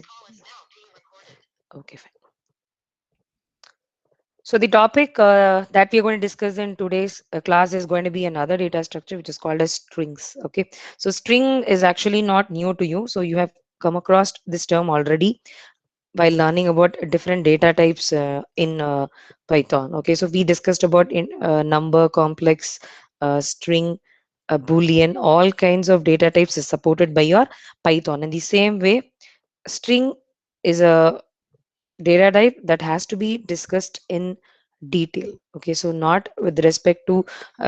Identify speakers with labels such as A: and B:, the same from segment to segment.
A: fine. Okay, fine. So the topic that we are going to discuss in today's class is going to be another data structure which is called as strings. Okay, so string is actually not new to you. So you have come across this term already while learning about different data types in Python. Okay, so we discussed about in number, complex, string, boolean, all kinds of data types is supported by your Python. In the same way, string is a data type that has to be discussed in detail. Okay, so not with respect to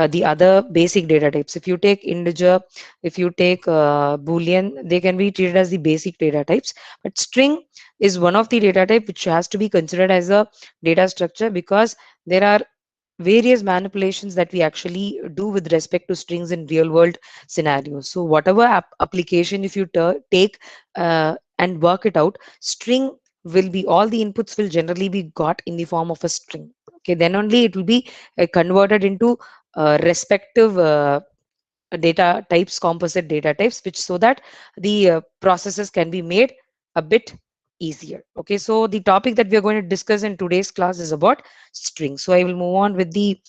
A: the other basic data types. If you take integer, if you take boolean, they can be treated as the basic data types, but string is one of the data type which has to be considered as a data structure, because there are various manipulations that we actually do with respect to strings in real world scenarios. So whatever application if you take and work it out, string will be, all the inputs will generally be got in the form of a string. Okay, then only it will be converted into respective data types, composite data types, which so that the processes can be made a bit easier. Okay, so the topic that we are going to discuss in today's class is about strings. So I will move on with the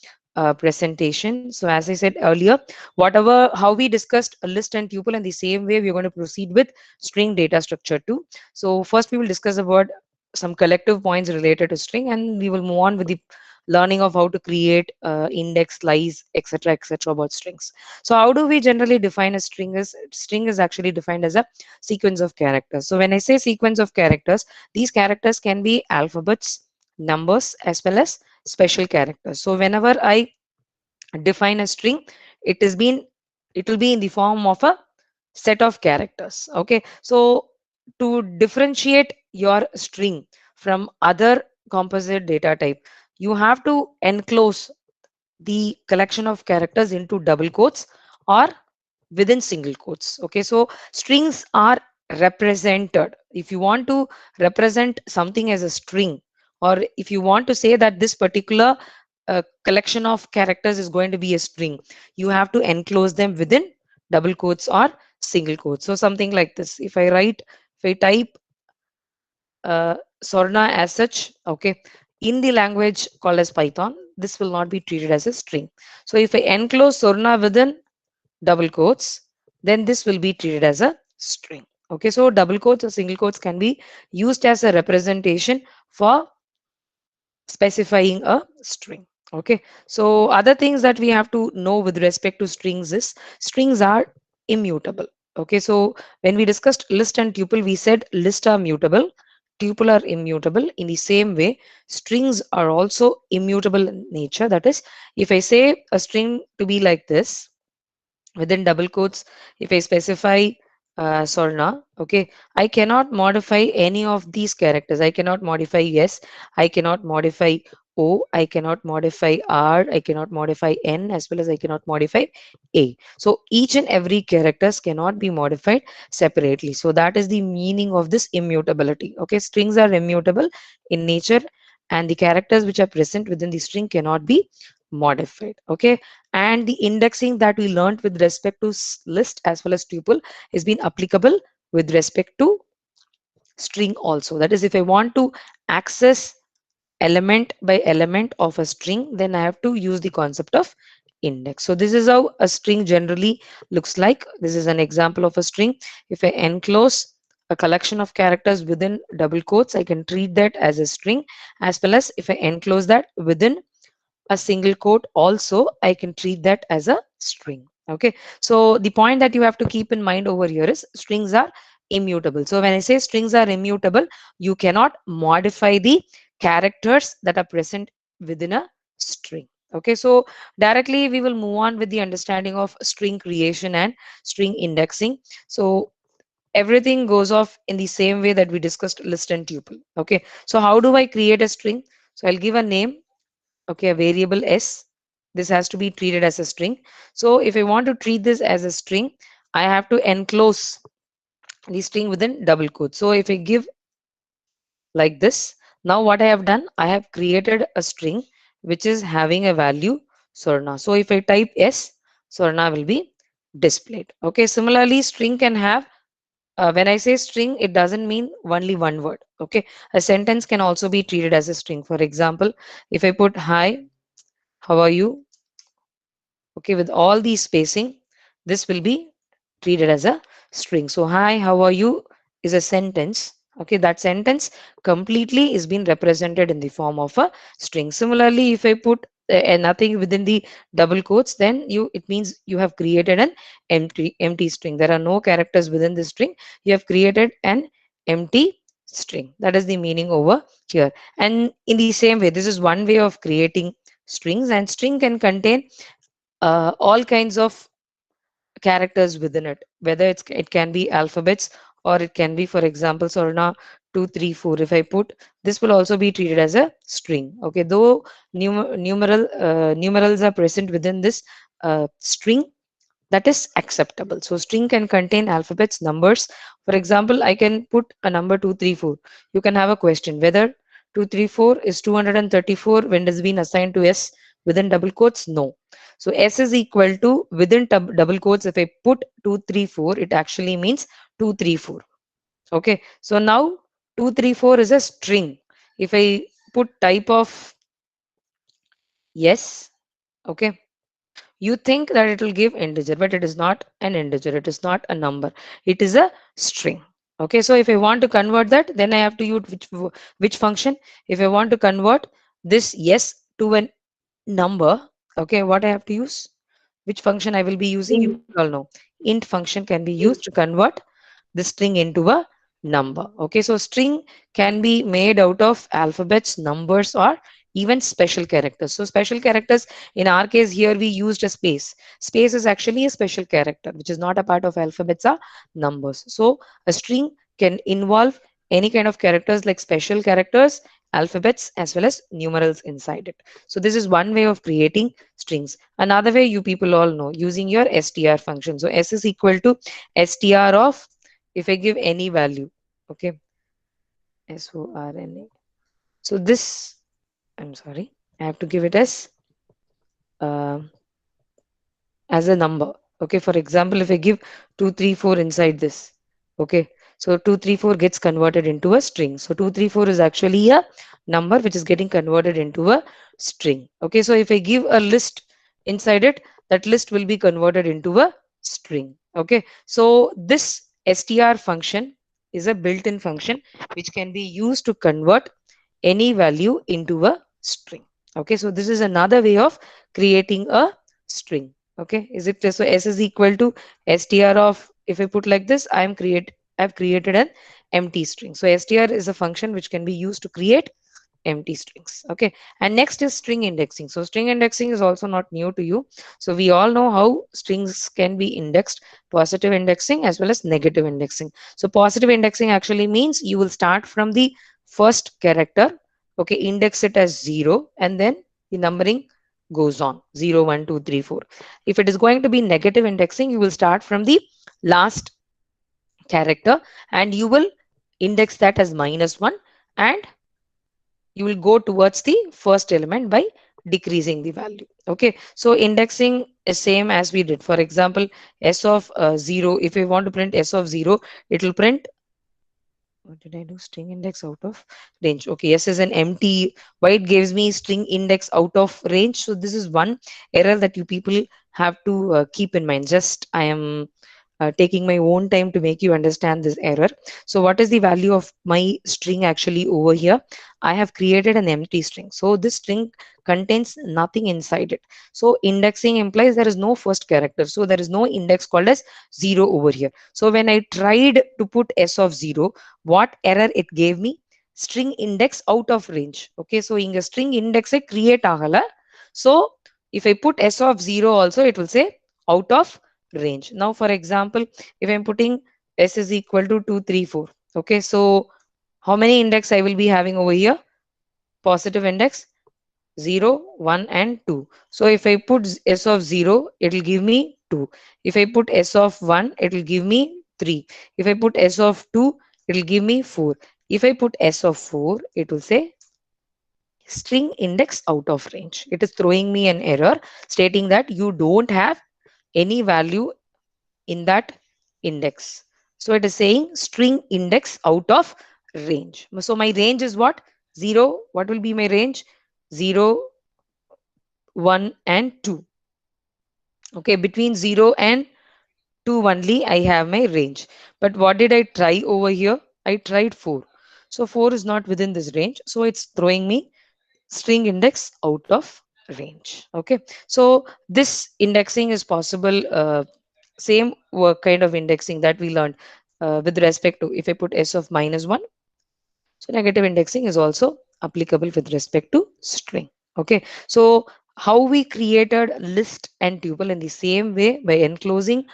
A: presentation. So as I said earlier, whatever how we discussed a list and tuple, in the same way we're going to proceed with string data structure too. So first we will discuss about some collective points related to string, and we will move on with the learning of how to create index, slice, etc about strings. So how do we generally define a string? Is string is actually defined as a sequence of characters. So when I say sequence of characters, these characters can be alphabets, numbers, as well as special characters. So whenever I define a string, it is been it will be in the form of a set of characters. Okay, so to differentiate your string from other composite data type, you have to enclose the collection of characters into double quotes or within single quotes. Okay, so strings are represented. If you want to represent something as a string, or if you want to say that this particular collection of characters is going to be a string, you have to enclose them within double quotes or single quotes. So something like this, if I type Sorna as such, okay, in the language called as Python, this will not be treated as a string. So if I enclose Sorna within double quotes, then this will be treated as a string. Okay, so double quotes or single quotes can be used as a representation for specifying a string. Okay, so other things that we have to know with respect to strings is strings are immutable. Okay, so when we discussed list and tuple, we said list are mutable, tuple are immutable. In the same way, strings are also immutable in nature. That is, if I say a string to be like this, within double quotes, if I specify Sorna, okay, I cannot modify any of these characters. I cannot modify S, I cannot modify O, I cannot modify R, I cannot modify N, as well as I cannot modify A. So each and every characters cannot be modified separately. So that is the meaning of this immutability. Okay, strings are immutable in nature, and the characters which are present within the string cannot be modified. Okay, and the indexing that we learned with respect to list as well as tuple is been applicable with respect to string also. That is, if I want to access element by element of a string, then I have to use the concept of index. So this is how a string generally looks like. This is an example of a string. If I enclose a collection of characters within double quotes, I can treat that as a string, as well as if I enclose that within a single quote also, I can treat that as a string. Okay, so the point that you have to keep in mind over here is strings are immutable. So when I say strings are immutable, you cannot modify the characters that are present within a string. Okay, so directly we will move on with the understanding of string creation and string indexing. So everything goes off in the same way that we discussed list and tuple. Okay, so how do I create a string? So I'll give a name. Okay, a variable s, this has to be treated as a string. So if I want to treat this as a string, I have to enclose the string within double quotes. So if I give like this, now what I have done, I have created a string which is having a value Sorna. So if I type s, Sorna will be displayed. Okay, similarly string can have when I say string, it doesn't mean only one word. Okay, a sentence can also be treated as a string. For example, if I put hi, how are you? Okay, with all these spacing, this will be treated as a string. So hi, how are you is a sentence. Okay, that sentence completely is being represented in the form of a string. Similarly, if I put nothing within the double quotes, then it means you have created an empty string. There are no characters within the string. You have created an empty string. That is the meaning over here. And in the same way, this is one way of creating strings, and string can contain all kinds of characters within it, whether it can be alphabets, or it can be, for example, Sorna 234. If I put, this will also be treated as a string. Okay, though numerals are present within this string, that is acceptable. So string can contain alphabets, numbers. For example, I can put a number 234. You can have a question whether 234 is 234 when it has been assigned to S within double quotes. No. So S is equal to, within double quotes, if I put 234, it actually means 234. Okay. So now 234 is a string. If I put type of yes, okay, you think that it will give integer, but it is not an integer, it is not a number, it is a string. Okay, so if I want to convert that, then I have to use which function. If I want to convert this yes to a number, okay, what I have to use, which function I will be using, you people all know. Int function can be used to convert the string into a number. Okay, so string can be made out of alphabets, numbers, or even special characters. So special characters, in our case here, we used a space. Space is actually a special character which is not a part of alphabets or numbers. So a string can involve any kind of characters like special characters, alphabets, as well as numerals inside it. So this is one way of creating strings. Another way, you people all know, using your str function. So s is equal to str of, if I give any value, okay, SORNA. So this, I'm sorry, I have to give it uh, as a number. Okay, for example, if I give 234 inside this, okay, so 234 gets converted into a string. So 234 is actually a number which is getting converted into a string. Okay, so if I give a list inside it, that list will be converted into a string. Okay, so this str function is a built-in function which can be used to convert any value into a string. Okay, so this is another way of creating a string. Okay, is it so s is equal to str of, if I put like this, I've created an empty string. So str is a function which can be used to create empty strings. Okay, and next is string indexing. So string indexing is also not new to you. So we all know how strings can be indexed: positive indexing as well as negative indexing. So positive indexing actually means you will start from the first character, okay, index it as 0, and then the numbering goes on 0 1 2 3 4. If it is going to be negative indexing, you will start from the last character and you will index that as -1, and you will go towards the first element by decreasing the value. Okay, so indexing is same as we did. For example, s of 0, if we want to print s of 0, it will print, what did I do, string index out of range. Okay, yes is an empty. Why it gives me string index out of range? So this is one error that you people have to keep in mind. Just I am taking my own time to make you understand this error. So what is the value of my string actually over here? I have created an empty string. So this string contains nothing inside it. So indexing implies there is no first character. So there is no index called as 0 over here. So when I tried to put s of 0, what error it gave me? String index out of range. Okay, so in a string index create agala. So if I put s of 0 also, it will say out of range. Now for example, if I'm putting s is equal to 234, okay, so how many index I will be having over here? Positive index 0 1 and 2. So if I put s of 0, it will give me 2. If I put s of 1, it will give me 3. If I put s of 2, it will give me 4. If I put s of 4, it will say string index out of range. It is throwing me an error stating that you don't have any value in that index. So it is saying string index out of range. So my range is what? 0. What will be my range? 0, 1 and 2. Okay, between 0 and 2 only I have my range. But what did I try over here? I tried 4. So 4 is not within this range. So it's throwing me string index out of range. Okay, so this indexing is possible. Same work kind of indexing that we learned with respect to if I put s of -1. So negative indexing is also applicable with respect to string. Okay, so how we created list and tuple in the same way by enclosing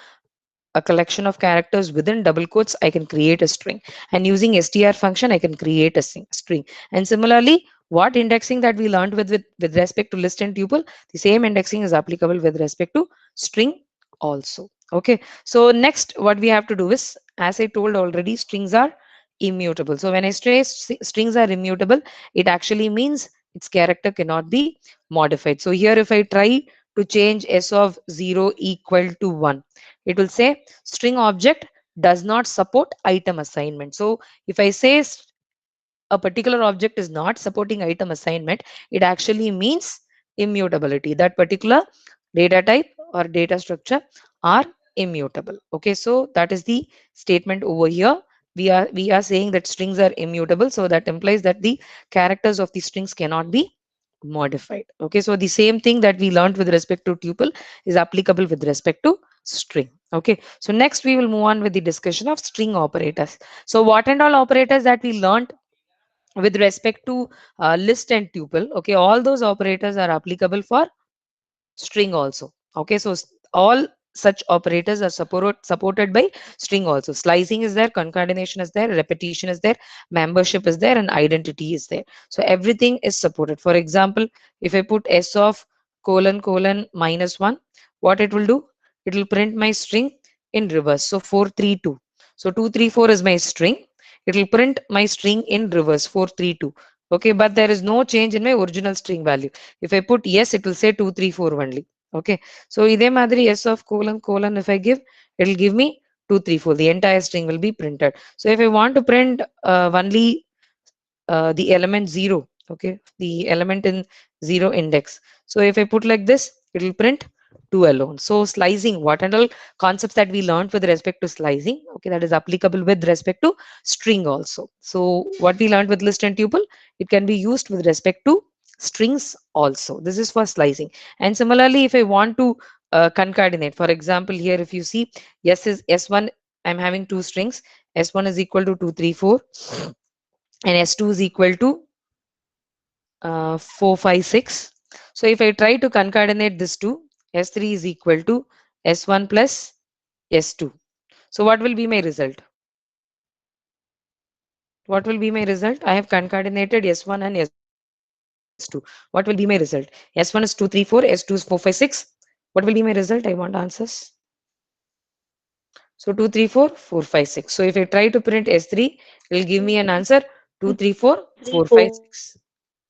A: a collection of characters within double quotes, I can create a string, and using str function I can create a string. And similarly, what indexing that we learned with respect to list and tuple, the same indexing is applicable with respect to string also. Okay, so next what we have to do is, as I told already, strings are immutable. So when I say strings are immutable, it actually means its character cannot be modified. So here if I try to change s of 0 equal to 1, it will say string object does not support item assignment. So if I say a particular object is not supporting item assignment, it actually means immutability. That particular data type or data structure are immutable. Okay, so that is the statement over here. We are saying that strings are immutable, so that implies that the characters of the strings cannot be modified. Okay, so the same thing that we learned with respect to tuple is applicable with respect to string. Okay, so next we will move on with the discussion of string operators. So what and all operators that we learned with respect to list and tuple, okay, all those operators are applicable for string also. Okay, so all such operators are supported by string also. Slicing is there, concatenation is there, repetition is there, membership is there, and identity is there. So everything is supported. For example, if I put s of colon colon -1, what it will do? It will print my string in reverse. So 432. So 234 is my string. It will print my string in reverse 432. Okay, but there is no change in my original string value. If I put yes, it will say 234 only. Okay, so idhe madri s of colon colon, if I give, it will give me 234. The entire string will be printed. So if I want to print only the element 0, okay, the element in 0 index. So if I put like this, it will print 2 alone. So slicing, what and all concepts that we learned with respect to slicing, okay, that is applicable with respect to string also. So what we learned with list and tuple, it can be used with respect to strings also. This is for slicing. And similarly, if I want to concatenate, for example, here if you see, yes is s1, I'm having two strings, s1 is equal to 234 and s2 is equal to 456. So if I try to concatenate this two, s3 is equal to s1 plus s2. So what will be my result? What will be my result? I have concatenated s1 and s2. What will be my result? S1 is 234, s2 is 456. What will be my result? I want answers. So 234, 456. So if I try to print s3, it will give me an answer 234, 456.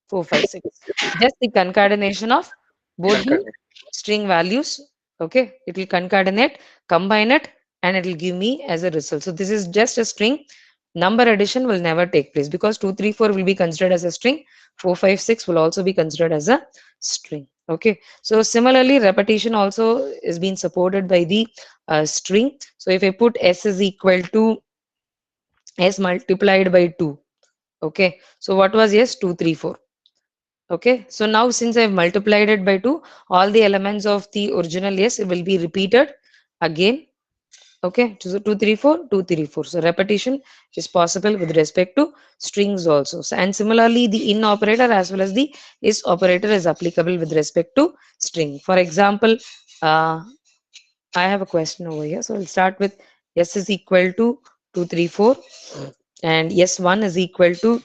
A: 456. Just the concatenation of both the
B: Correct.
A: string values. Okay, it will concatenate, combine it, and it will give me as a result. So this is just a string. Number addition will never take place because 234 will be considered as a string. 456 will also be considered as a string. Okay, so similarly, repetition also is being supported by the string. So if I put s is equal to s multiplied by 2. Okay, so what was s? 234. Okay, so now since I've multiplied it by 2, all the elements of the original yes will be repeated again. Okay, so 234, 234. So repetition is possible with respect to strings also. So, and similarly, the in operator as well as the is operator is applicable with respect to string. For example, uh, I have a question over here. So I'll start with yes is equal to 234 and yes 1 is equal to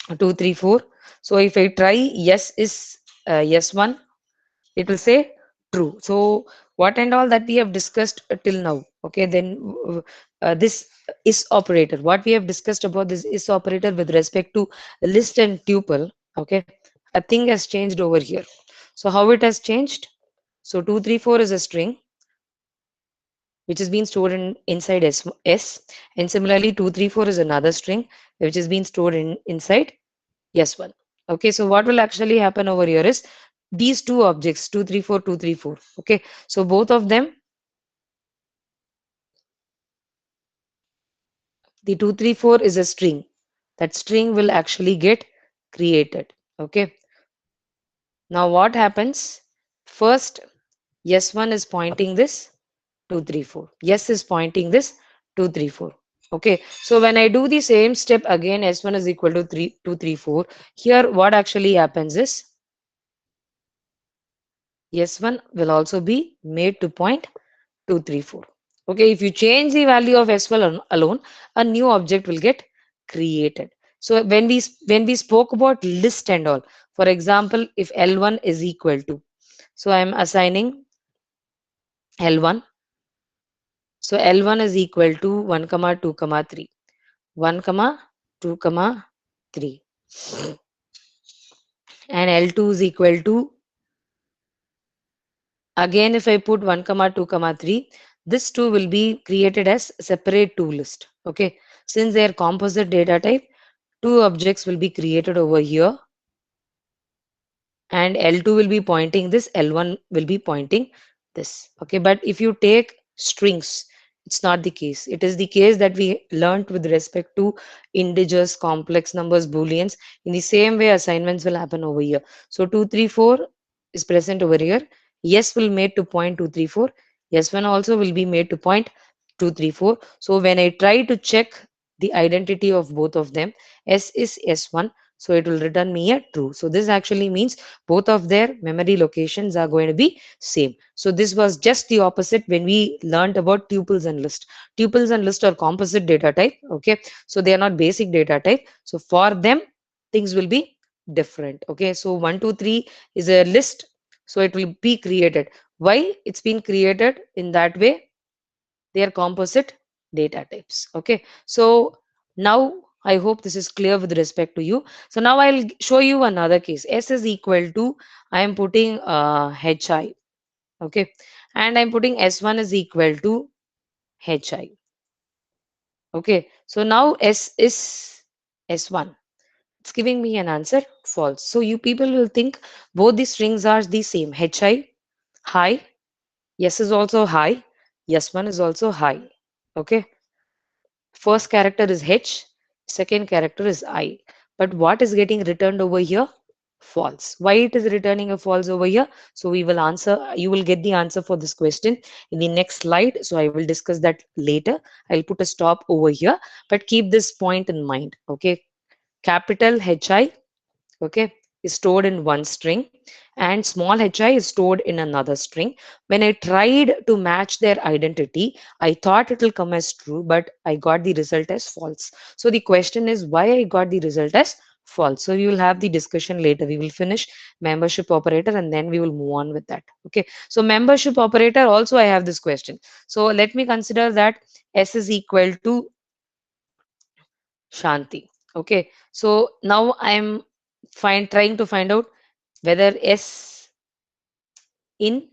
A: 234. So if I try yes is yes 1, it will say true. So what and all that we have discussed till now, okay, then this is operator, what we have discussed about this is operator with respect to list and tuple, okay, a thing has changed over here. So how it has changed? So 234 is a string, which is being stored in inside S, and similarly 234 is another string which is being stored in inside S1. Okay, so what will actually happen over here is these two objects 234 234. Okay, so both of them, the 234 is a string. That string will actually get created. Okay, now what happens? First, S1 is pointing this 234. Yes is pointing this 234. Okay, so when I do the same step again, S1 is equal to 234. Here, what actually happens is S1 will also be made to point 234. Okay, if you change the value of S1 alone, a new object will get created. So when we spoke about list and all, for example, if L1 is equal to, so I am assigning L1. So L1 is equal to 1 comma 2 comma 3. 1 comma 2 comma 3, and L2 is equal to, again if I put 1 comma 2 comma 3, this 2 will be created as separate 2 list. Okay, since they are composite data type, two objects will be created over here, and L2 will be pointing this, L1 will be pointing this. Okay, but if you take strings, it's not the case. It is the case that we learned with respect to integers, complex numbers, booleans. In the same way, assignments will happen over here. So 234 is present over here. Yes will made to point 234. Yes one also will be made to point 234. So when I try to check the identity of both of them, S is S1, so it will return me a true. So this actually means both of their memory locations are going to be same. So this was just the opposite when we learned about tuples and list. Tuples and list are composite data type. Okay, so they are not basic data type. So for them, things will be different. Okay, so 1 2 3 is a list, so it will be created. Why it's been created in that way? They are composite data types. Okay, so now I hope this is clear with respect to you. So now I'll show you another case. S is equal to, I am putting hi. Okay, and I'm putting S1 is equal to hi. Okay, so now S is S1. It's giving me an answer false. So you people will think both the strings are the same. Hi, yes is also high, yes one is also high. Okay, first character is H, second character is I. But what is getting returned over here? False. Why it is returning a false over here? So we will answer, you will get the answer for this question in the next slide. So I will discuss that later. I'll put a stop over here, but keep this point in mind. Okay. Capital HI, okay, is stored in one string, and small hi is stored in another string. When I tried to match their identity, I thought it will come as true, but I got the result as false. So the question is why I got the result as false. So we will have the discussion later. We will finish membership operator and then we will move on with that. Okay, so membership operator also, I have this question. So let me consider that S is equal to Shanti. Okay, so now I'm trying to find out whether S in,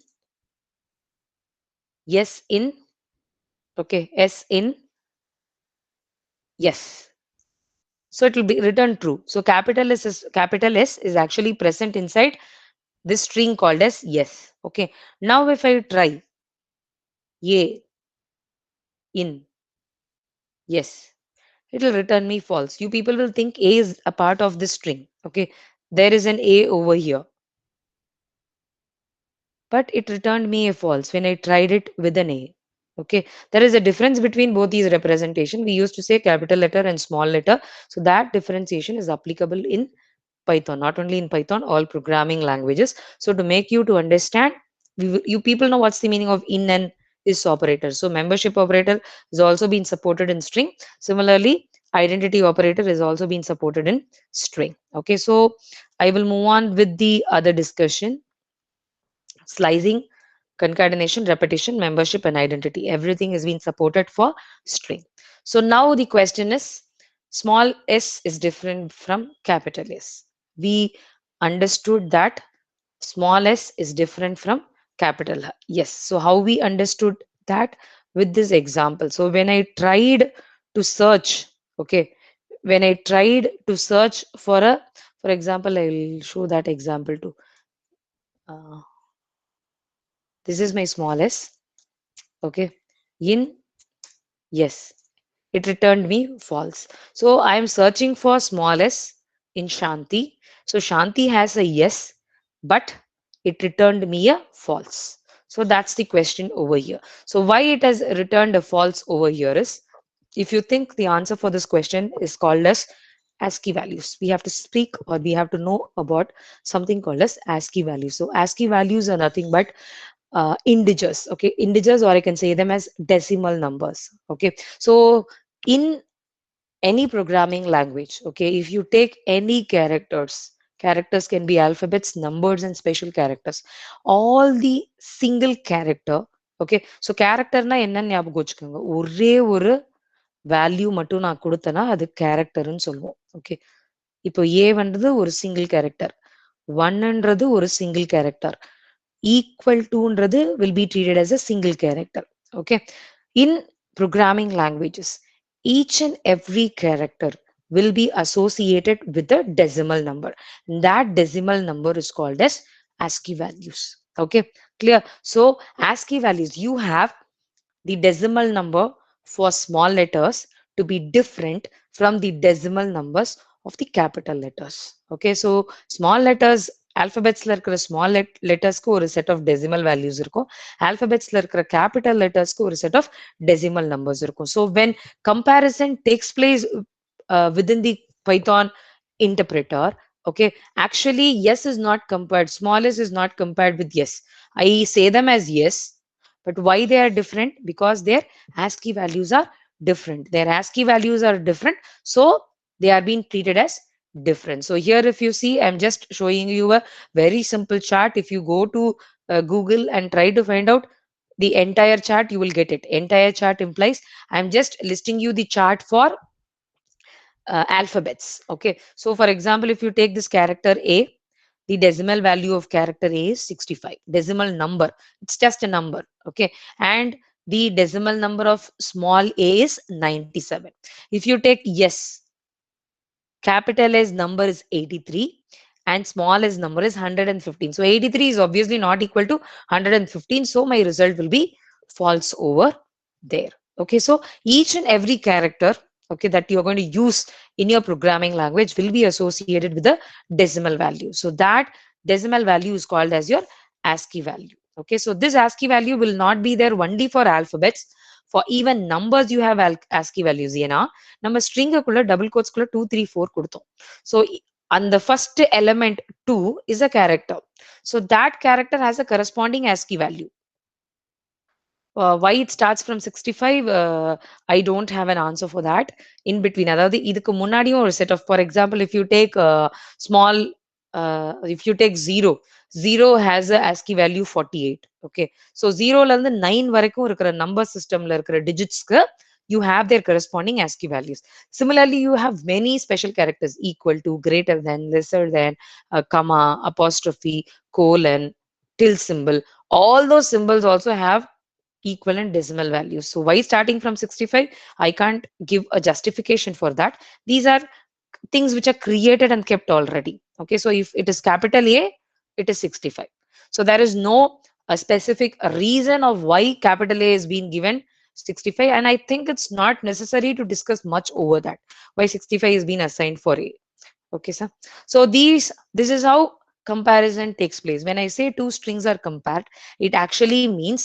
A: yes in, okay, S in, yes. So it will be returned true. So capital S is actually present inside this string called as yes. Okay. Now if I try A in, yes, it will return me false. You people will think A is a part of this string. Okay. There is an A over here, but it returned me a false when I tried it with an A. Okay, there is a difference between both these representation. We used to say capital letter and small letter. So that differentiation is applicable in Python, not only in Python, all programming languages. So to make you to understand, you people know what's the meaning of in and is operator. So membership operator is also being supported in string. Similarly, identity operator is also being supported in string. Okay, so I will move on with the other discussion. Slicing, concatenation, repetition, membership, and identity. Everything is being supported for string. So now the question is, small s is different from capital S. We understood that small s is different from capital. Yes. So how we understood that? with this example. So when I tried to search, okay, when I tried to search for a, for example, I'll show that example too. Uh, this is my smallest, okay, in yes, it returned me false. So I am searching for smallest in Shanti. So Shanti has a yes, but it returned me a false. So that's the question over here. So why it has returned a false over here is, if you think the answer for this question is called as ASCII values, we have to speak or we have to know about something called as ASCII values. So ASCII values are nothing but integers, okay, integers, or I can say them as decimal numbers, okay. So in any programming language, okay, if you take any characters can be alphabets, numbers, and special characters, all the single character, okay. So characterனா என்ன ஞாபகம் வச்சுக்கோங்க, ஒரே ஒரு value மட்டும் நான் கொடுத்தேன்னா அது கேரக்டர்னு சொல்லுவோம், ஓகே. இப்போ ஏன்றது ஒரு சிங்கிள் கேரக்டர், ஒன்ன்றது ஒரு single character, equal toன்றது will be treated as a single character, okay. In programming languages, each and every character will be associated with a decimal number. That decimal number is called as ASCII values, okay, clear. So ASCII values, you have the decimal number for small letters to be different from the decimal numbers of the capital letters. Okay, so small letters, alphabets இருக்கிற small lettersக்கு ஒரு set of decimal values இருக்கும். Alphabetsல இருக்கிற capital lettersக்கு ஒரு set of decimal numbers இருக்கும். So when comparison takes place within the Python interpreter, okay, actually yes is not compared, small s is not compared with yes. I say them as yes, but why they are different? Because their ASCII values are different. Their ASCII values are different. So they are being treated as different. So here, if you see, I'm just showing you a very simple chart. If you go to Google and try to find out the entire chart, you will get it. Entire chart implies I'm just listing you the chart for alphabets. Okay. So for example, if you take this character A, the decimal value of character A is 65. Decimal number. It's just a number. Okay. And the decimal number of small a is 97. If you take yes, capital S number is 83 and small s number is 115. So 83 is obviously not equal to 115. So my result will be false over there. Okay, so each and every character, okay, that you're going to use in your programming language will be associated with a decimal value. So that decimal value is called as your ASCII value. Okay, so this ASCII value will not be there only for alphabets. For even numbers, you have ASCII values. ஏன்னா நம்ம ஸ்ட்ரிங்குக்குள்ள double கோட்ஸ்குள்ள 2 3 4 கொடுத்தோம். So and the first element 2 is a character. So that character has a corresponding ASCII value. Why it starts from 65, I don't have an answer for that. In between, அதாவது இதுக்கு முன்னாடியும் ஒரு set of, for example, if you take small, if you take 0, 0 has a ASCII value 48. Okay, so 0ல இருந்து 9 வரைக்கும் இருக்கிற number systemல இருக்கிற digitsக்கு you have their corresponding ASCII values. Similarly, you have many special characters: equal to, greater than, lesser than, comma, apostrophe, colon, till symbol. All those symbols also have equivalent decimal values. So why starting from 65? I can't give a justification for that. These are things which are created and kept already. Okay, so if it is capital A, it is 65. So there is no a specific reason of why capital A is being given 65, and I think it's not necessary to discuss much over that. Why 65 is being assigned for A. Okay, sir. So this is how comparison takes place. When I say two strings are compared, it actually means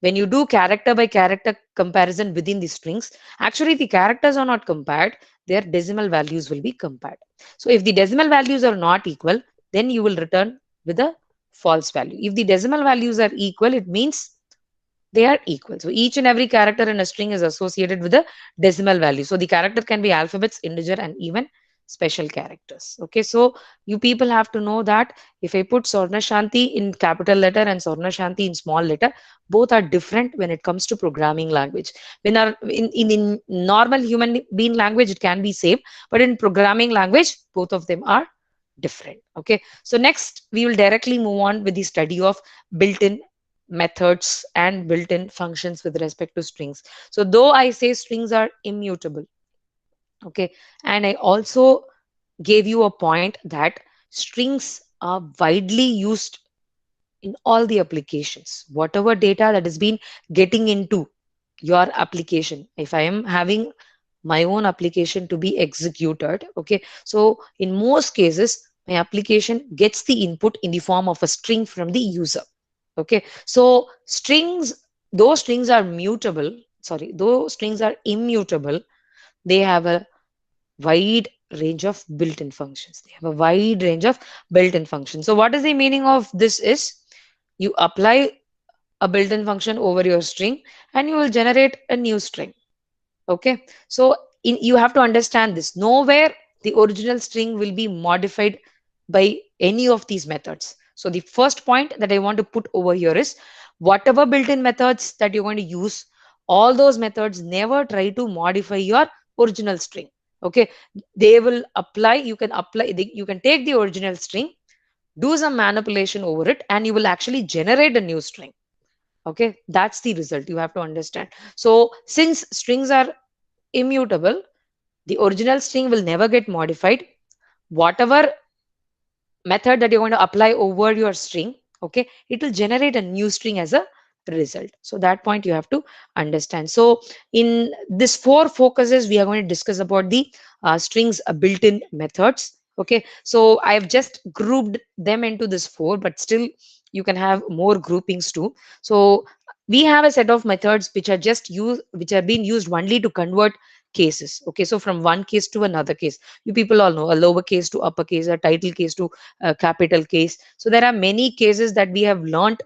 A: when you do character by character comparison within the strings, actually the characters are not compared, their decimal values will be compared. So if the decimal values are not equal, then you will return with a false value. If the decimal values are equal, it means they are equal. So each and every character in a string is associated with a decimal value. So the character can be alphabets, integer, and even special characters. Okay, so you people have to know that if I put Sorna Shanti in capital letter and Sorna Shanti in small letter, both are different when it comes to programming language. When our in normal human being language, it can be same, but in programming language, both of them are different. Okay, so next we will directly move on with the study of built-in methods and built-in functions with respect to strings. So though I say strings are immutable, okay, and I also gave you a point that strings are widely used in all the applications. Whatever data that has been getting into your application, if I am having my own application to be executed, okay, so in most cases my application gets the input in the form of a string from the user. Okay, so strings, those strings are mutable, sorry, those strings are immutable. They have a wide range of built-in functions. They have a wide range of built-in functions. So what is the meaning of this is, you apply a built-in function over your string and you will generate a new string. Okay, so you have to understand this. Nowhere the original string will be modified by any of these methods. So the first point that I want to put over here is, whatever built-in methods that you're going to use, all those methods never try to modify your original string. Okay, they will apply, you can apply, you can take the original string, do some manipulation over it, and you will actually generate a new string. Okay, that's the result you have to understand. So since strings are immutable, the original string will never get modified. Whatever method that you're going to apply over your string, okay, it will generate a new string as a result. So that point you have to understand. So in this four focuses, we are going to discuss about the strings built-in methods. Okay, so I have just grouped them into this four, but still you can have more groupings too. So we have a set of methods which are just used, which are being used only to convert cases. Okay, so from one case to another case, you people all know, a lowercase to uppercase, a title case to capital case. So there are many cases that we have learned.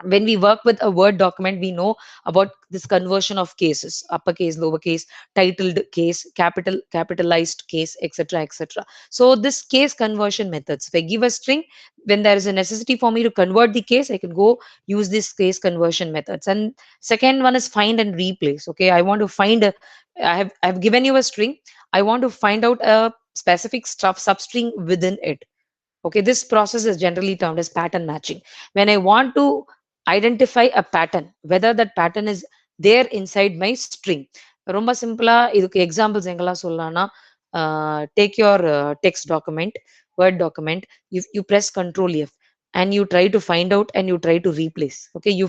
A: When we work with a Word document, we know about this conversion of cases: uppercase, lowercase, titled case, capitalized case, etc., etc. So this case conversion methods, if I give a string, when there is a necessity for me to convert the case, I can go use this case conversion methods. And second one is find and replace. Okay, I want to find a, I have given you a string, I want to find out a specific stuff substring within it. Okay, this process is generally termed as pattern matching. When I want to identify a pattern, whether that pattern is there inside my string. ரொம்ப சிம்பிளா இதுக்கு examples எங்கெல்லாம் சொல்லலாம்னா, take your text document, Word document, you press Control F and you try to find out and you try to replace. Okay, you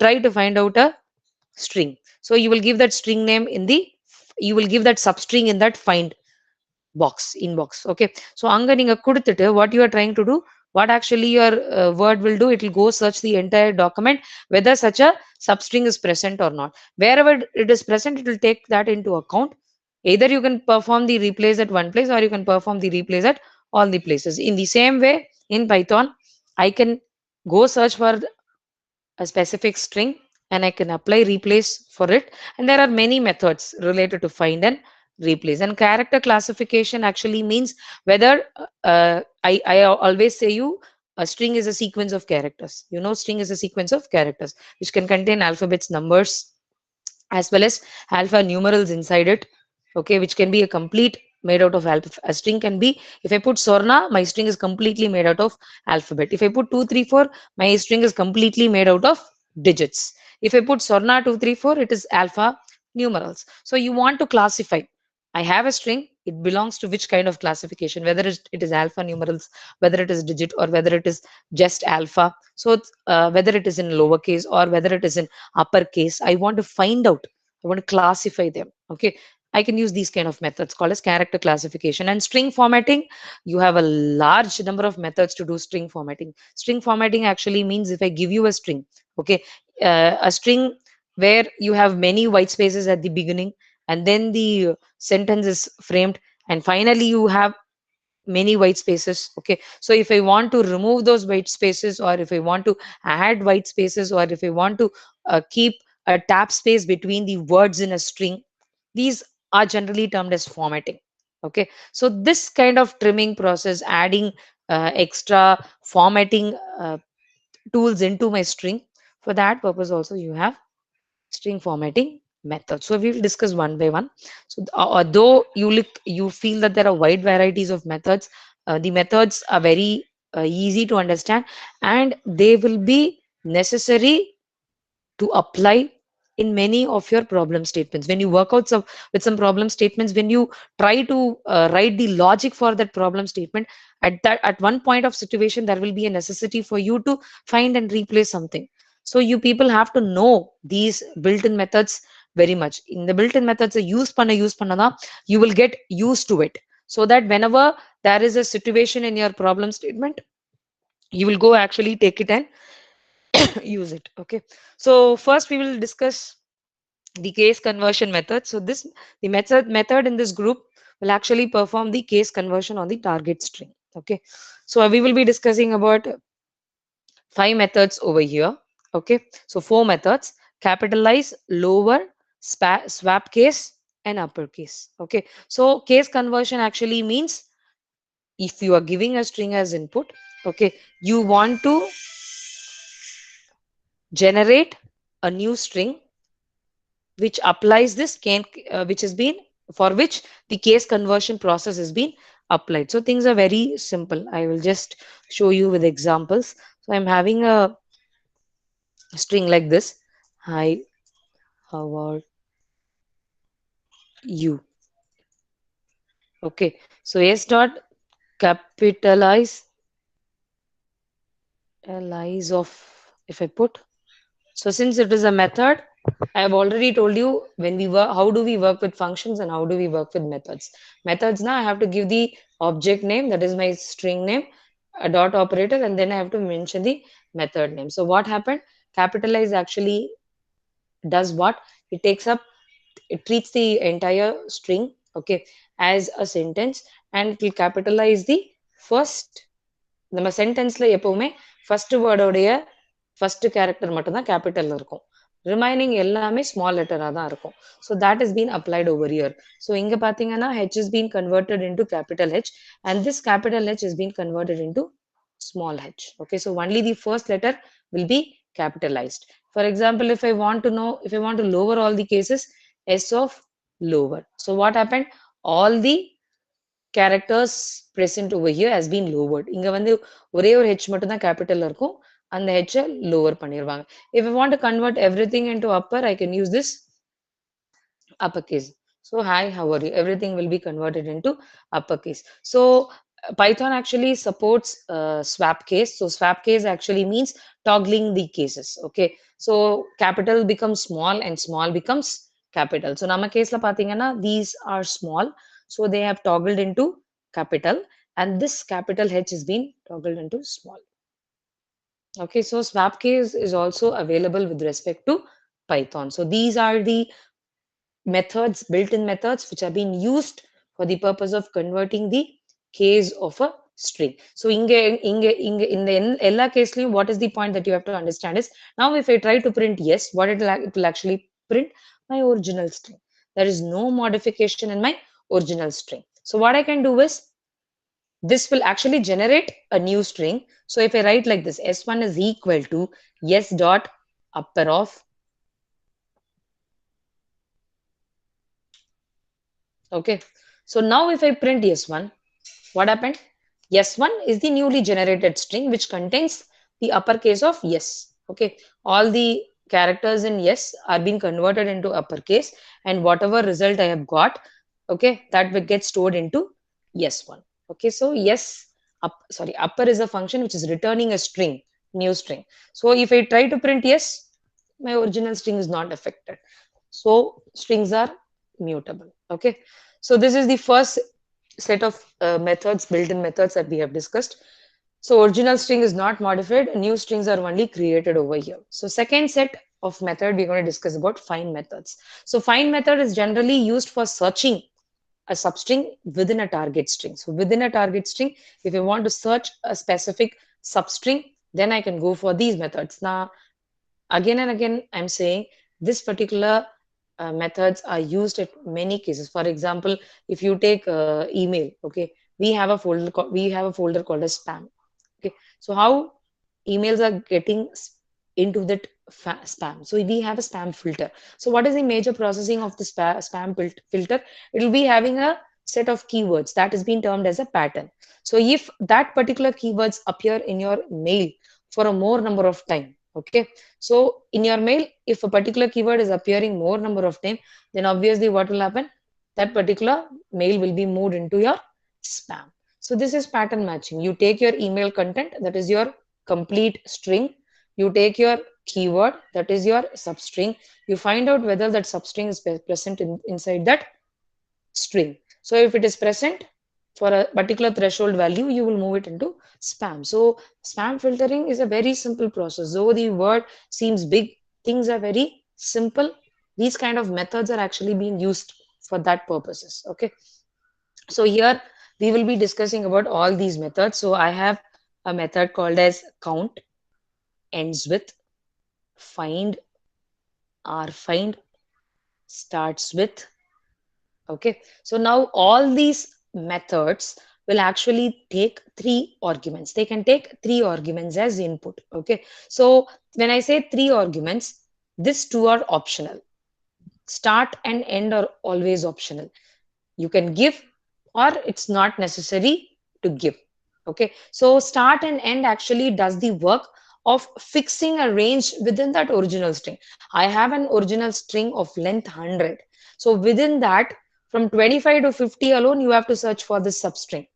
A: try to find out a string. So you will give that string name in the, you will give that substring in that find box, inbox. Okay, so anga neenga kuduthittu what you are trying to do, what actually your Word will do, it will go search the entire document whether such a substring is present or not. Wherever it is present, it will take that into account. Either you can perform the replace at one place or you can perform the replace at all the places. In the same way, in Python, I can go search for a specific string and I can apply replace for it. And there are many methods related to find and replace. And character classification actually means whether I always say you, a string is a sequence of characters. You know, string is a sequence of characters which can contain alphabets, numbers, as well as alpha numerals inside it. Okay, which can be a complete made out of alpha. A string can be, if I put Sorna, my string is completely made out of alphabet. If I put 234, my string is completely made out of digits. If I put Sorna 234, it is alpha numerals. So you want to classify, I have a string, it belongs to which kind of classification, whether it is alpha numerals, whether it is digit, or whether it is just alpha. So whether it is in lowercase or whether it is in uppercase, I want to find out, I want to classify them. Okay, I can use these kind of methods called as character classification. And string formatting, you have a large number of methods to do string formatting. String formatting actually means if I give you a string, okay, a string where you have many white spaces at the beginning, and then the sentence is framed, and finally you have many white spaces. Okay, so if I want to remove those white spaces, or if I want to add white spaces, or if I want to keep a tap space between the words in a string, these are generally termed as formatting. Okay, so this kind of trimming process, adding extra formatting tools into my string, for that purpose also you have string formatting method. So we will discuss one by one. So although you feel that there are wide varieties of methods, the methods are very easy to understand, and they will be necessary to apply in many of your problem statements. When you work out some with some problem statements, when you try to write the logic for that problem statement, at one point of situation there will be a necessity for you to find and replace something. So you people have to know these built-in methods very much. In the built-in methods, use பண்ணனா you will get used to it, so that whenever there is a situation in your problem statement, you will go actually take it and use it. Okay, so first we will discuss the case conversion method. So this the method in this group will actually perform the case conversion on the target string. Okay, so we will be discussing about five methods over here. Okay, so four methods: capitalize, lower, swap case, and uppercase. Okay, so case conversion actually means if you are giving a string as input, okay, you want to generate a new string which applies this can which has been for which the case conversion process has been applied. So things are very simple. I will just show you with examples. So I'm having a string like this: hi, how are you? Okay, so s dot capitalize lies of, if I put, so since it is a method, I have already told you when we work, how do we work with functions and how do we work with methods. Methods now I have to give the object name, that is my string name, a dot operator, and then I have to mention the method name. So what happened? Capitalize actually does what? It takes up, it treats the entire string, okay, as a sentence, and it will capitalize the first. நம்ம சென்டென்ஸ்ல எப்பவுமே first வேர்டோடைய first character மட்டும்தான் கேபிட்டல்ல இருக்கும். Remaining எல்லாமே small லெட்டரா தான் இருக்கும். So that is been applied over year. So இங்க பாத்தீங்கன்னா H is been converted into capital H, and this capital H is been converted into small h. Okay, so only the first letter will be capitalized. For example, if I want to know, if I want to lower all the cases, s of lower. So what happened? All the characters present over here has been lowered. இங்க வந்து ஒரே ஒரு h மட்டும் தான் கேபிட்டல்ல இருக்கும், அந்த h lower பண்ணிடுவாங்க. If I want to convert everything into upper, I can use this uppercase. So hi, how are you? Everything will be converted into uppercase. So Python actually supports swap case. So swap case actually means toggling the cases. Okay, so capital becomes small and small becomes capital. So nama case la pathina, these are small, so they have toggled into capital, and this capital H has been toggled into small. Okay, so swap case is also available with respect to Python. So these are the methods, built-in methods, which have been used for the purpose of converting the case of a string. So in the ella case, what is the point that you have to understand is, now if I try to print yes, what it will actually print? My original string. There is no modification in my original string. So what I can do is, this will actually generate a new string. So if I write like this, s1 is equal to yes dot upper of, okay, so now if I print yes1, what happened? Yes1 is the newly generated string which contains the uppercase of yes. Okay, all the characters in yes are being converted into uppercase, and whatever result I have got, okay, that will get stored into yes1. Okay, so yes, upper is a function which is returning a string, new string. So if I try to print yes, my original string is not affected. So strings are mutable. Okay, so this is the first set of methods, built-in methods that we have discussed. So original string is not modified, new strings are only created over here. So second set of method we're going to discuss about find methods. So find method is generally used for searching a substring within a target string. So within a target string, if I want to search a specific substring, then I can go for these methods. Now, again and again, I'm saying this particular methods are used at many cases. For example, if you take email, okay, we have a folder called as spam. Okay, so how emails are getting into that spam? So we have a spam filter. So what is the major processing of the spam filter? It will be having a set of keywords that has been termed as a pattern. So if that particular keywords appear in your mail for a more number of time, Okay, so in your mail, if a particular keyword is appearing more number of time, then obviously what will happen? That particular mail will be moved into your spam. So this is pattern matching. You take your email content, that is your complete string. You take your keyword, that is your substring. You find out whether that substring is present inside that string. So if it is present for a particular threshold value, you will move it into spam. So spam filtering is a very simple process. Though the word seems big, things are very simple. These kind of methods are actually being used for that purposes. Okay. So here we will be discussing about all these methods. So I have a method called as count, ends with, find, or find, starts with. Okay, so now all these methods will actually take three arguments. They can take three arguments as input. Okay, so when I say three arguments, these two are optional. Start and end are always optional. You can give, or it's not necessary to give. Okay, so start and end actually does the work of fixing a range within that original string. I have an original string of length 100, so within that, from 25 to 50 alone, you have to search for this substring.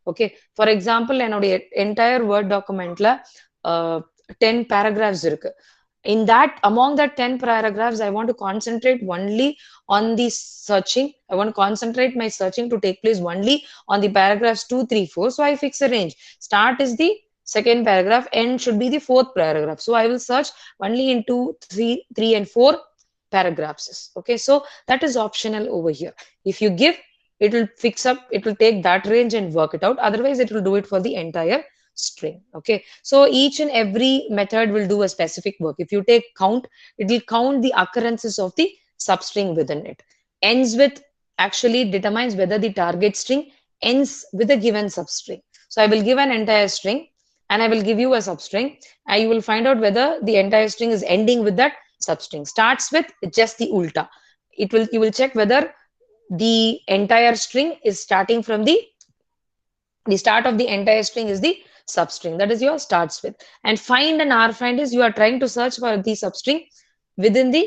A: Okay, for example, என்னுடைய entire word documentல uh, 10 paragraphs இருக்கு. In that, among that 10 paragraphs, I want to concentrate only on the searching. I want to concentrate my searching to take place only on the paragraphs 2, 3, 4. So I fix a range. Start is the second paragraph, end should be the fourth paragraph. So I will search only in 2, 3, and 4 paragraphs. Okay, so that is optional over here. If you give, it will fix up, it will take that range and work it out. Otherwise, it will do it for the entire string. Okay, so each and every method will do a specific work. If you take count, it will count the occurrences of the substring within it. Ends with actually determines whether the target string ends with a given substring. So I will give an entire string and I will give you a substring, and you will find out whether the entire string is ending with that substring. Starts with just the ulta. You will check whether the entire string is starting from the start of the entire string is the substring, that is your starts with. And find and r find is you are trying to search for the substring within the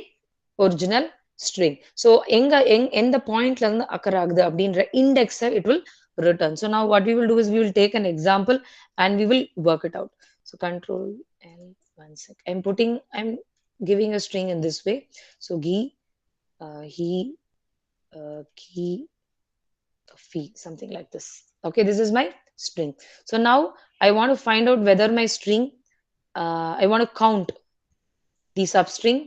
A: original string. So எந்த பாயிண்ட்ல இருந்து occur ஆகுது அப்படின்ற index it will return. So now what we will do is we will take an example and we will work it out. So control L, one sec, I'm giving a string in this way. So he, he, fee, something like this. Okay, this is my string. So now I want to find out whether my string, I want to count the substring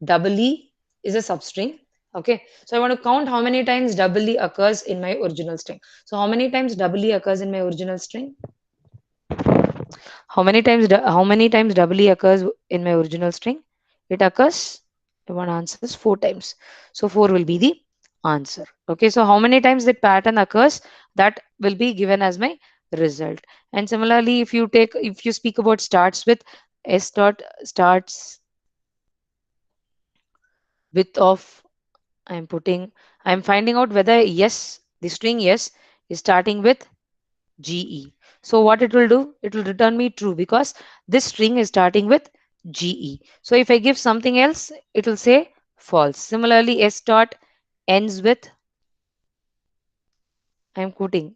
A: double E is a substring. Okay, so I want to count how many times double E occurs in my original string. So how many times double E occurs in my original string? How many times double E occurs in my original string? It occurs, one answer is 4 times. So 4 will be the answer. Okay, so how many times that pattern occurs, that will be given as my result. And similarly, if you speak about starts with, s dot starts with of, I'm finding out whether yes, the string yes is starting with GE. So what it will do, it will return me true because this string is starting with GE. So if I give something else, it will say false. Similarly, s dot ends with, I'm putting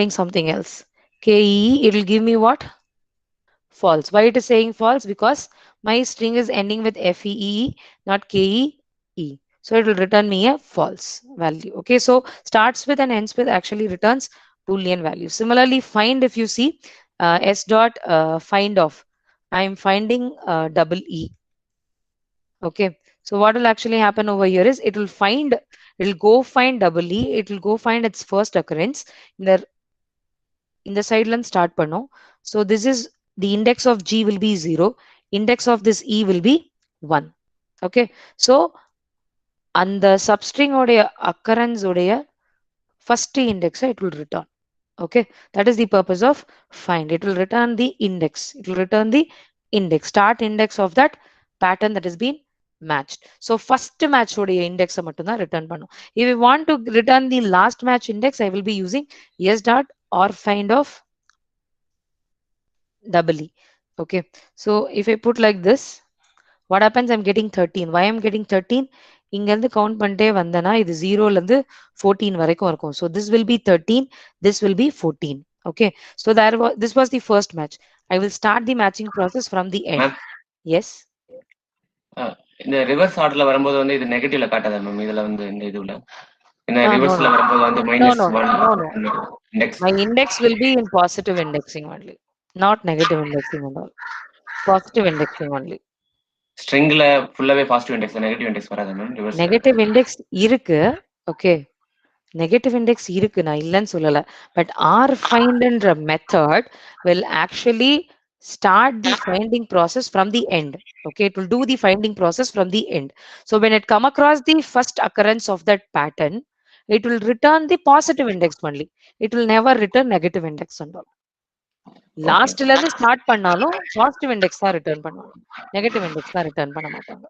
A: something else. KE, it will give me what? False. Why it is saying false? Because my string is ending with FEE, not KEE. So it will return me a false value. Okay, so starts with and ends with actually returns Boolean value. Similarly, find, if you see s dot find of, I'm finding double E. Okay, so what will actually happen over here is it will go find double E, it will go find its first occurrence in the sideline start panno. So this is the index of G will be 0, index of this E will be 1. Okay, so அந்த substring உடைய occurrence உடைய first index it will return. Okay, that is the purpose of find. It will return the index, start index of that pattern that has been matched. So first match உடைய index மட்டும் தான் return பண்ணும். If you want to return the last match index, I will be using s dot or find of double E. Okay, so if I put like this, what happens? I'm getting 13. Why I'm getting 13? இங்க இருந்து count பண்ணிட்டே வந்தனா இது 0ல இருந்து 14 வரைக்கும் இருக்கும். So this will be 13, this will be 14. Okay, so this was the first match. I will start the matching process from the end.
B: Ma'am
A: Yes.
B: இந்த reverse ஆர்டர்ல வரும்போது வந்து இது நெகட்டிவ்ல காட்டாதா மேம்? இதுல வந்து இந்த இதுல ஏன்னா
A: No,
B: ரிவர்ஸ்ல
A: no,
B: வரும்போது வந்து
A: no,
B: minus
A: no,
B: one
A: no, no.
B: Index
A: My index will be in positive indexing only, not negative indexing and all. Positive indexing only.
B: ஸ்ட்ரிங்ல ஃபுல்லாவே பாசிட்டிவ் இண்டெக்ஸ், நெகட்டிவ் இண்டெக்ஸ் வராதா மேம் ரிவர்ஸ்ல?
A: Negative index இருக்கு. Okay. Negative index இருக்கு, நான் இல்லைன்னு சொல்லல. But ஆர் ஃபைண்ட்ன்ற method will actually start the finding process from the end. Okay, it will do the finding process from the end. So when it come across the first occurrence of that pattern, it will return the positive index only. It will never return negative index and all.
B: Okay.
A: லாஸ்ட்ல இருந்து start பண்ணாலும் positive index தான் return பண்ணுவாங்க, negative index தான் return பண்ண மாட்டாங்க.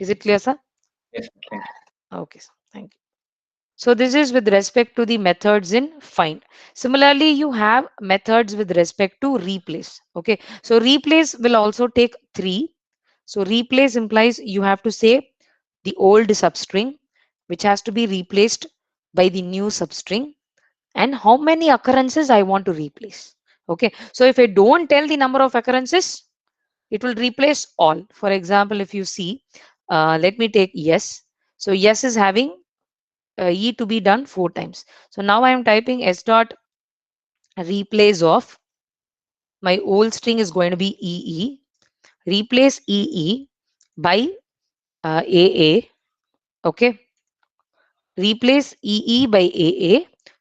A: Is it clear sir?
B: S thank you.
A: Okay sir, thank you. So this is with respect to the methods in find. Similarly, you have methods with respect to replace. Okay, so replace will also take 3. So replace implies you have to say the old substring which has to be replaced by the new substring and how many occurrences I want to replace. Okay, so if I don't tell the number of occurrences, it will replace all. For example, if you see, let me take yes. So yes is having e to be done 4 times. So now I am typing s dot replace of my old string is going to be ee. Replace ee by aa. Okay, replace ee by aa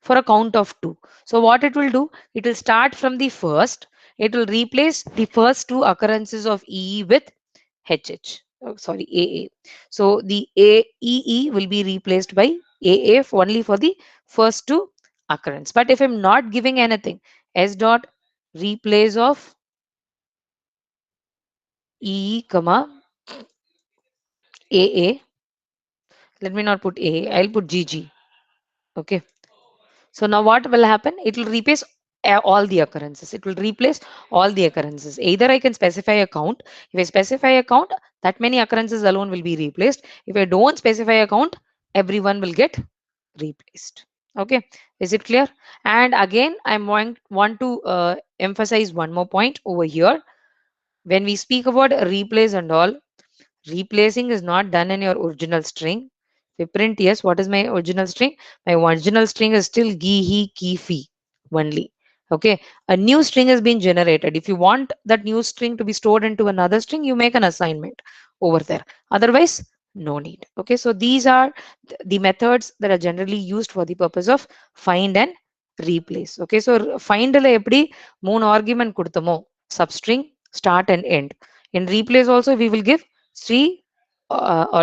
A: for a count of 2. So what it will do, it will start from the first, it will replace the first two occurrences of ee with HH. Oh, sorry, AA. So the AEE will be replaced by AA only for the first two occurrence. But if I'm not giving anything, S dot replace of EE comma AA. Let me not put AA. I'll put GG. Okay. So now what will happen? It will replace all the occurrences. It will replace all the occurrences. Either I can specify a count. If I specify a count, that many occurrences alone will be replaced. If I don't specify a count, everyone will get replaced. Okay, is it clear? And again, I want to emphasize one more point over here. When we speak about replace and all, replacing is not done in your original string. If I print yes, what is my original string? My original string is still gi, he, ki, fi only. Okay, a new string has been generated. If you want that new string to be stored into another string, you make an assignment over there. Otherwise, no need. Okay, so these are the methods that are generally used for the purpose of find and replace. Okay, so find la eppadi moon argument கொடுத்தமோ substring, start and end. In replace also we will give 3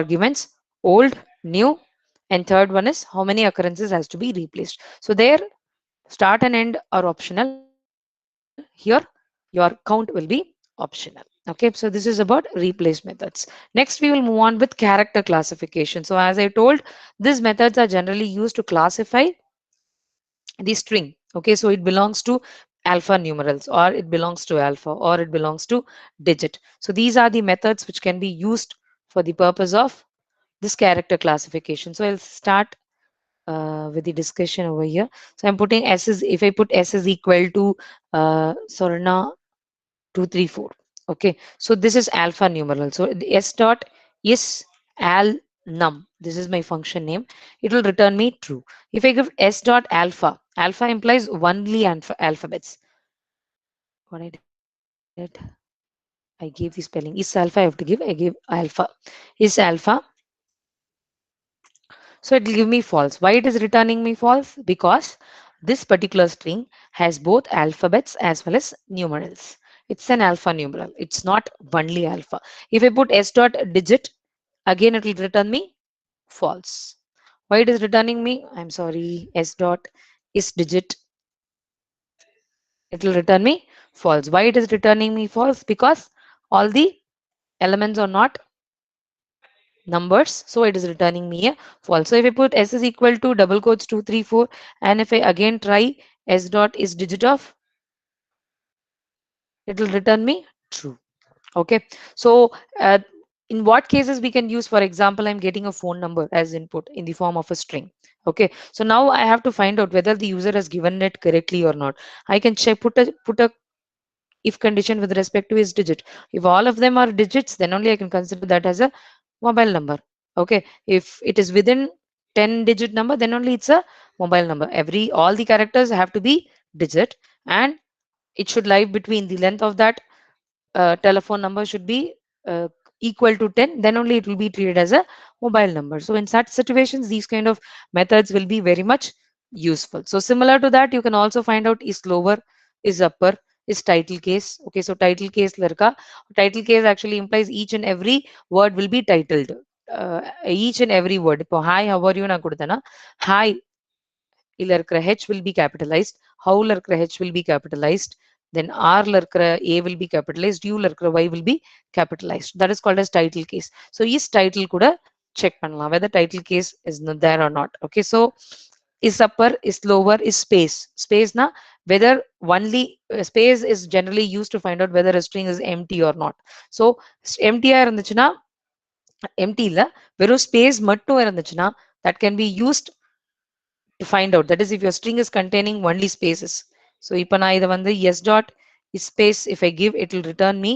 A: arguments: old, new, and third one is how many occurrences has to be replaced. So there start and end are optional. Here your count will be optional. Okay, so this is about replace methods. Next we will move on with character classification. So as I told, these methods are generally used to classify the string. Okay, so it belongs to alpha numerals, or it belongs to alpha, or it belongs to digit. So these are the methods which can be used for the purpose of this character classification. So I'll start with the discussion over here. So I'm putting s is, if I put s is equal to Sorna 234. Okay, so this is alpha numeral. So the s dot is al num. This is my function name. It will return me true. If I give s dot alpha, alpha implies only alphabets. What I did, I gave the spelling. Is alpha I have to give? I give alpha. Is alpha. So it will give me false. Why it is returning me false? Because this particular string has both alphabets as well as numerals. It's an alpha numeral. It's not only alpha. If I put s dot digit, again it will return me false. Why it is returning me? I'm sorry, s dot is digit. It will return me false. Why it is returning me false? Because all the elements are not numbers, so it is returning me a false. So if I put s is equal to double quotes 234, and if I again try s dot is digit of, it will return me True. Okay. So uh, in what cases we can use, for example, I'm getting a phone number as input in the form of a string. Okay. So now I have to find out whether the user has given it correctly or not. I can check, put a if condition with respect to his digit. If all of them are digits, then only I can consider that as a mobile number. Okay. If it is within 10 digit number, then only it's a mobile number. All the characters have to be digit, and it should lie between the length of that telephone number should be uh, equal to 10, then only it will be treated as a mobile number. So in such situations, these kind of methods will be very much useful. So similar to that, you can also find out is lower, is upper, is title case. Okay, so title case larka, title case actually implies each and every word will be titled. Each and every word. இப்போ hi, how are you நான் கொடுத்தேன்னா hi இல்ல இருக்கிற h will be capitalized, howல இருக்கிற h will be capitalized, then rல இருக்கிற a will be capitalized, uல இருக்கிற y will be capitalized. That is called as title case. So is title கூட check பண்ணலாம் whether title case is not there or not. Okay, so is upper, is lower, is space. Space na whether only space is generally used to find out whether a string is empty or not. So empty இருந்துச்சுன்னா empty இல்ல வெறும் space மட்டும் இருந்துச்சுன்னா that can be used to find out. That is if your string is containing only spaces. So இப்போ நான் இதை வந்து s dot is space, if I give, it will return me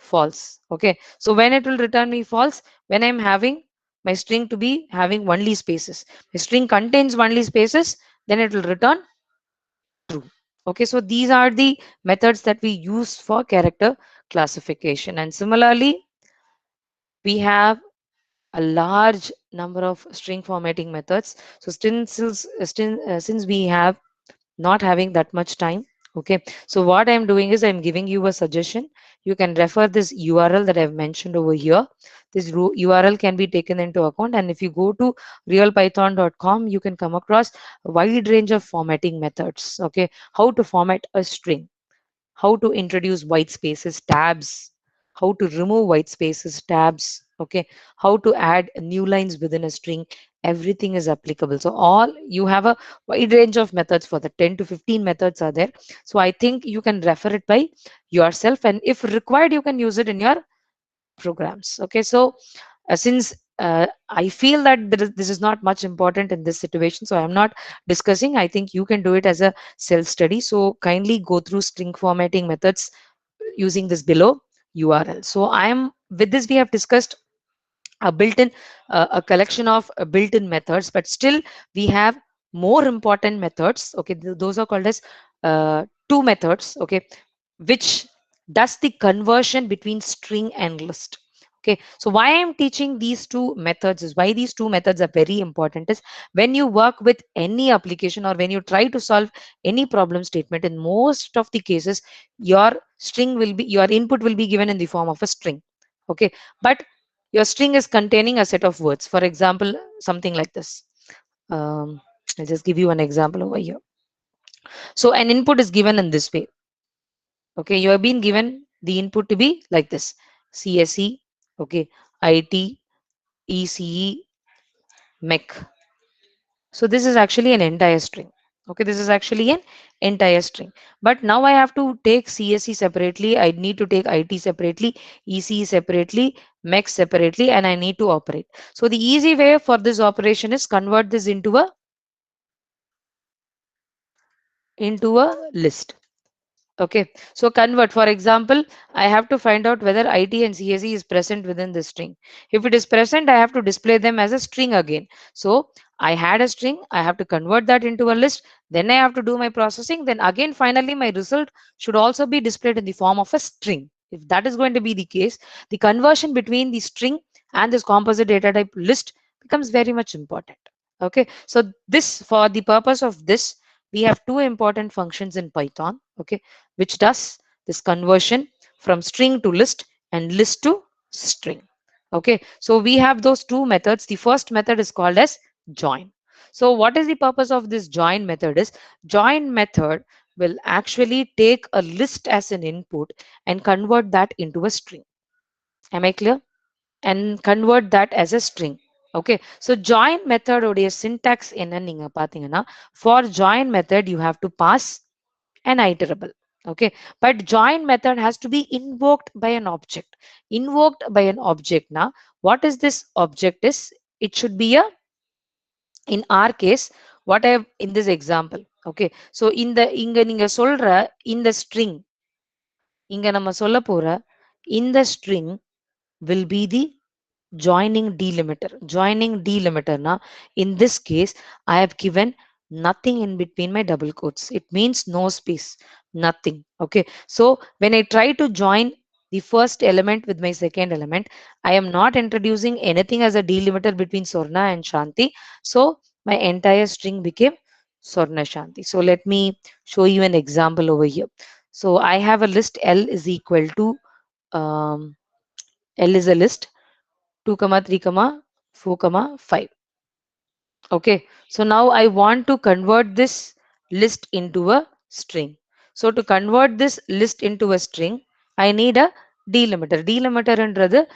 A: false. Okay, so when it will return me false, when I'm having my string to be having only spaces, the string contains only spaces, then it will return true. Okay, so these are the methods that we use for character classification. And similarly, we have a large number of string formatting methods. So since we have not having that much time, okay, so what I'm doing is I'm giving you a suggestion. You can refer this URL that I've mentioned over here. This URL can be taken into account, and if you go to realpython.com, you can come across a wide range of formatting methods. Okay, how to format a string, how to introduce white spaces, tabs, how to remove white spaces, tabs, okay, how to add new lines within a string. Everything is applicable. So all you have a wide range of methods. For the 10 to 15 methods are there. So I think you can refer it by yourself, and if required, you can use it in your programs. Okay, so since I feel that this is not much important in this situation, so I'm not discussing. I think you can do it as a self study. So kindly go through string formatting methods using this below URL. So I am with this, we have discussed a built-in a collection of built-in methods, but still we have more important methods. Okay, those are called as two methods. Okay, which does the conversion between string and list. Okay, so why I'm teaching these two methods is why these two methods are very important is when you work with any application or when you try to solve any problem statement, in most of the cases your string will be, your input will be given in the form of a string. Okay, but your string is containing a set of words. For example, something like this. I'll just give you an example over here. So an input is given in this way. Okay, you have been given the input to be like this: CSE, okay, IT, ECE, MEC. So this is actually an entire string. Okay, this is actually an entire string. But now I have to take CSE separately. I need to take IT separately, ECE separately, MEC separately, and I need to operate. So the easy way for this operation is convert this into a list. Okay, so convert, for example, I have to find out whether IT and CSE is present within the string. If it is present, I have to display them as a string again. So I had a string, I have to convert that into a list, then I have to do my processing, then again finally my result should also be displayed in the form of a string. If that is going to be the case, the conversion between the string and this composite data type list becomes very much important. Okay, so this, for the purpose of this, we have two important functions in Python. Okay, which does this conversion from string to list and list to string. Okay, so we have those two methods. The first method is called as join. So what is the purpose of this join method is, join method will actually take a list as an input and convert that into a string. Am I clear? And convert that as a string. Okay, so join method உடைய syntax என்ன நீங்க பாத்தீங்கன்னா, for join method you have to pass an iterable. Okay, but join method has to be invoked by an object. Invoked by an object. Now, what is this object is? It should be a, in our case, what I have in this example. Okay, so in the இங்க நீங்க சொல்ற இந்த string, இங்க நம்ம சொல்ல போற இந்த string will be the joining delimiter. Joining delimiter na, in this case I have given nothing in between my double quotes. It means no space, nothing. Okay, so when I try to join the first element with my second element, I am not introducing anything as a delimiter between Sorna and Shanti. So my entire string became Sorna Shanti. So let me show you an example over here. So I have a list. L is equal to um, L is a list 2 comma 3 comma 4 comma 5. Okay, so now I want to convert this list into a string. So to convert this list into a string, I need a delimiter. Delimiter and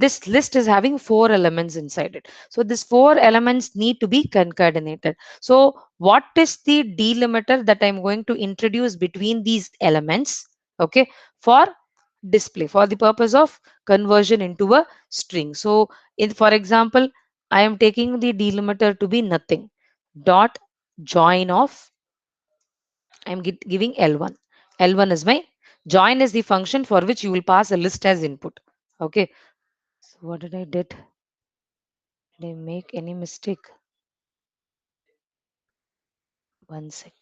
A: this list is having 4 elements inside it. So these 4 elements need to be concatenated. So what is the delimiter that I'm going to introduce between these elements? Okay, for display, for the purpose of conversion into a string. So in, for example, I am taking the delimiter to be nothing. Dot join of, I am giving L1. L1 is my join, is the function for which you will pass a list as input. Okay. So what did I did? Did I make any mistake? One sec.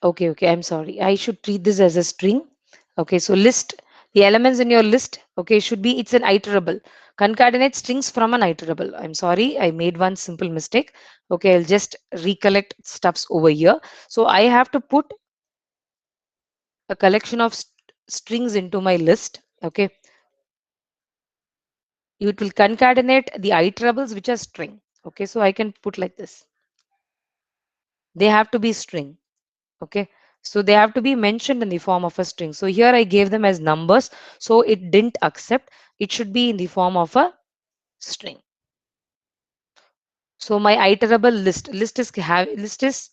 A: Okay, okay. I'm sorry. I should treat this as a string. Okay, so list, the elements in your list, okay, should be, it's an iterable. Concatenate strings from an iterable. I'm sorry, I made one simple mistake. Okay, I'll just recollect stuffs over here. So I have to put a collection of strings into my list. Okay, it will concatenate the iterables which are string. Okay, so I can put like this. They have to be string. Okay, so they have to be mentioned in the form of a string. So here I gave them as numbers, so it didn't accept. It should be in the form of a string. So my iterable list is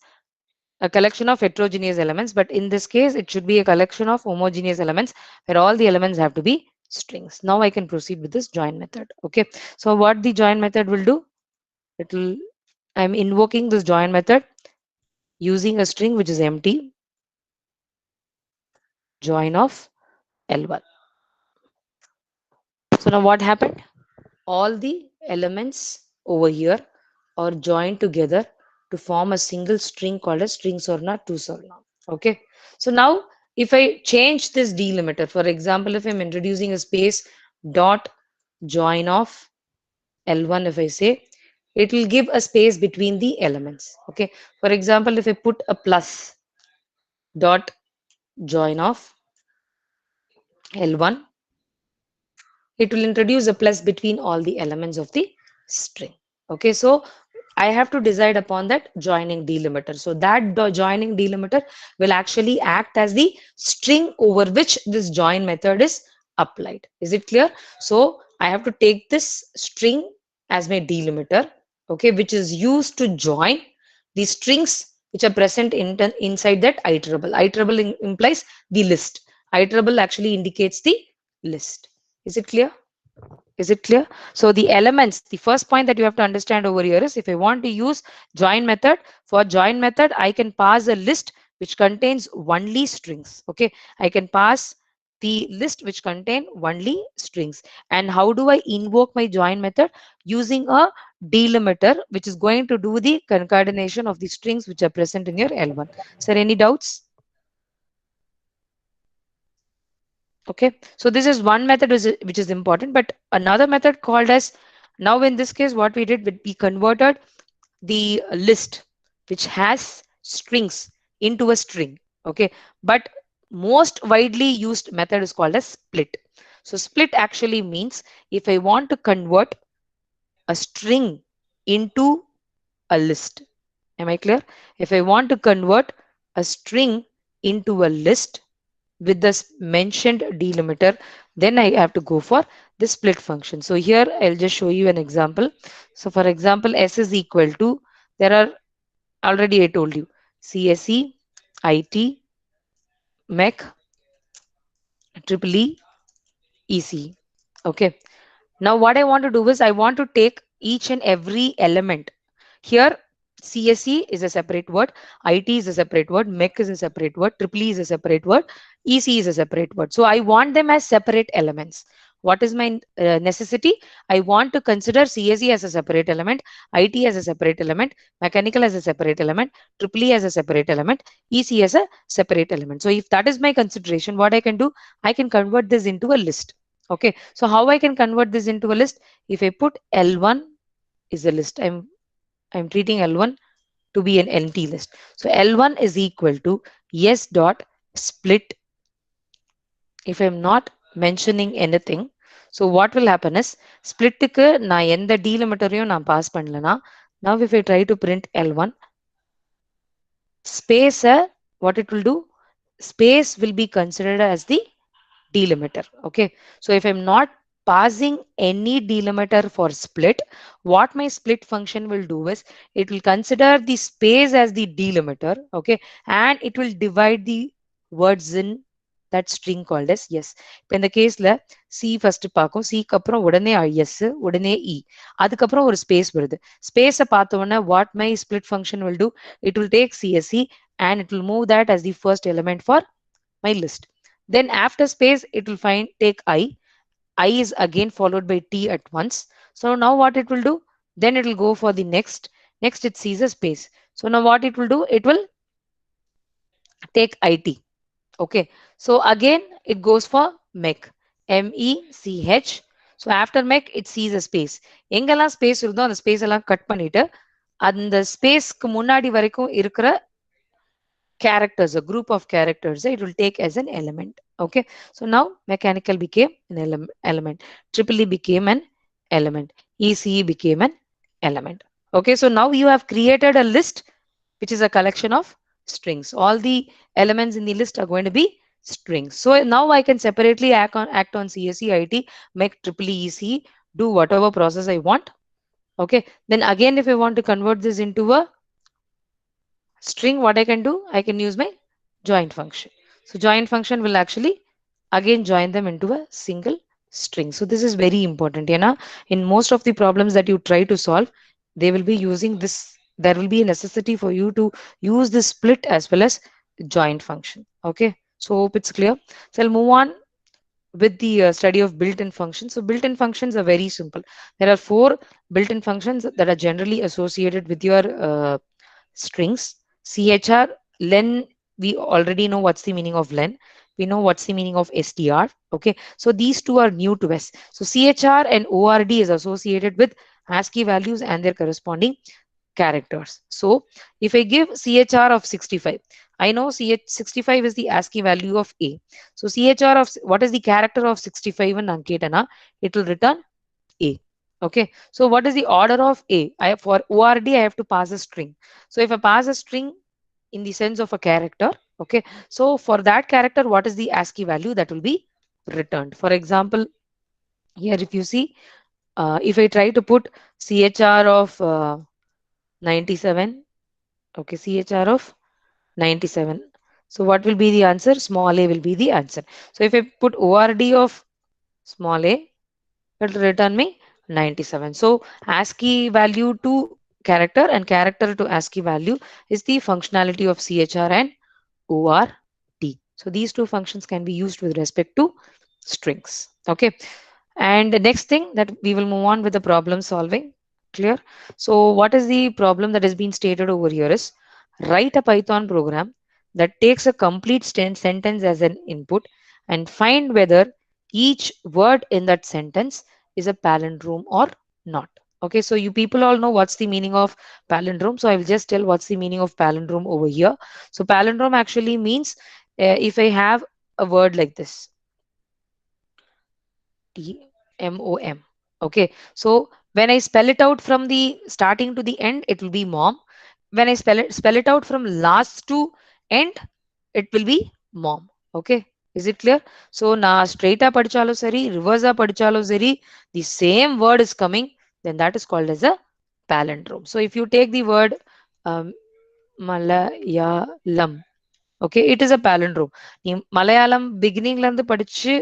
A: a collection of heterogeneous elements, but in this case it should be a collection of homogeneous elements where all the elements have to be strings. Now I can proceed with this join method. Okay, so what the join method will do, it will, I'm invoking this join method using a string which is empty, join of L1. So now what happened? All the elements over here are joined together to form a single string called a string sorna, to sorna. Okay. So now if I change this delimiter, for example, if I'm introducing a space dot join of L1, if I say, it will give a space between the elements. Okay. For example, if I put a plus dot join of L1, it will introduce a plus between all the elements of the string. Okay, so I have to decide upon that joining delimiter. So that joining delimiter will actually act as the string over which this join method is applied. Is it clear? So I have to take this string as my delimiter, okay, which is used to join the strings which are present inside that iterable. Iterable implies the list. Iterable actually indicates the list. Is it clear? Is it clear? So the elements, the first point that you have to understand over here is, if I want to use join method, for join method, I can pass a list which contains only strings. Okay, I can pass the list which contain only strings. And how do I invoke my join method? Using a delimiter, which is going to do the concatenation of the strings which are present in your L1. Sir, any doubts? Okay, so this is one method which is important, but another method called as, now in this case what we did, we converted the list which has strings into a string. Okay, but most widely used method is called as split. So split actually means, if I want to convert a string into a list, am I clear? If I want to convert a string into a list with this mentioned delimiter, then I have to go for the split function. So here I'll just show you an example. So for example, S is equal to, there are, already I told you, CSE, IT, mech, triple E, EC. Okay. Now what I want to do is I want to take each and every element. Here, CSE is a separate word, IT is a separate word, MEC is a separate word, triple E is a separate word, EC is a separate word. So I want them as separate elements. What is my necessity? I want to consider CSE as a separate element, IT as a separate element, mechanical as a separate element, triple E as a separate element, EC as a separate element. So if that is my consideration, what I can do, I can convert this into a list. Okay, so how I can convert this into a list? If I put L1 is a list, I'm treating L1 to be an empty list. So L1 is equal to yes dot split. If I'm not mentioning anything, so what will happen is splitக்கு நான் எந்த delimiterயும் நான் pass பண்ணலனா, now if I try to print L1 space, what it will do, space will be considered as the delimiter. Okay, so if I'm not passing any delimiter for split, what my split function will do is it will consider the space as the delimiter. Okay, and it will divide the words in that string called as yes. இப்போ இந்த கேஸ்ல C first பார்க்கும், சிக்கு அப்புறம் உடனே S, உடனே இ, அதுக்கப்புறம் ஒரு ஸ்பேஸ் வருது. ஸ்பேஸை பார்த்த உடனே what my split function will do, it will take CSC and it will move that as the first element for my list. Then after space, it will find take I. I is again followed by T at once. So now what it will do? Then it will go for the next. Next it sees a space. So now what it will do? It will take IT. Okay. So again it goes for mech. MECH. So after mech it sees a space. எங்கெல்லாம் space இருந்தோ அந்த space எல்லாம் cut பண்ணிட்டு அந்த ஸ்பேஸ்க்கு முன்னாடி வரைக்கும் இருக்கிற characters, a group of characters, it will take as an element. Okay, so now mechanical became an element, triple E became an element, ECE became an element. Okay, so now you have created a list which is a collection of strings. All the elements in the list are going to be strings. So now I can separately act on CSE, IT, make triple E, ECE, do whatever process I want. Okay, then again if I want to convert this into a string, what I can do, I can use my join function. So join function will actually again join them into a single string. So this is very important. You know, in most of the problems that you try to solve, they will be using this. There will be a necessity for you to use the split as well as join function. Okay, so hope it's clear. So I'll move on with the study of built-in functions. So built-in functions are very simple. There are four built-in functions that are generally associated with your strings. CHR, len, we already know what's the meaning of len. We know what's the meaning of str. Okay, so these two are new to us. So CHR and ORD is associated with ASCII values and their corresponding characters. So if I give CHR of 65, I know 65 is the ASCII value of A. So CHR of what is the character of 65 in Anketana? It will return A. Okay, so what is the order of A? For ORD, I have to pass a string. So if I pass a string in the sense of a character, okay, so for that character, what is the ASCII value that will be returned? For example, here if you see, if I try to put CHR of 97, okay, CHR of 97. So what will be the answer? Small a will be the answer. So if I put ORD of small a, it will return me 97. So ASCII value to character and character to ASCII value is the functionality of CHR and ORD. So these two functions can be used with respect to strings. Okay. And the next thing that we will move on with the problem solving. Clear? So what is the problem that has been stated over here is write a Python program that takes a complete sentence as an input and find whether each word in that sentence is a palindrome or not. Okay, so you people all know what's the meaning of palindrome. So I will just tell what's the meaning of palindrome over here. So palindrome actually means if I have a word like this, TMOM. Okay, so when I spell it out from the starting to the end, it will be mom. When I spell it out from last to end, it will be mom. Okay, is it clear? So na straight up padichalo sari, reverse up padichalo sari, the same word is coming, then that is called as a palindrome. So if you take the word um, Malayalam, Okay, it is a palindrome. நீ மலையாளம் beginningல இருந்து படிச்சு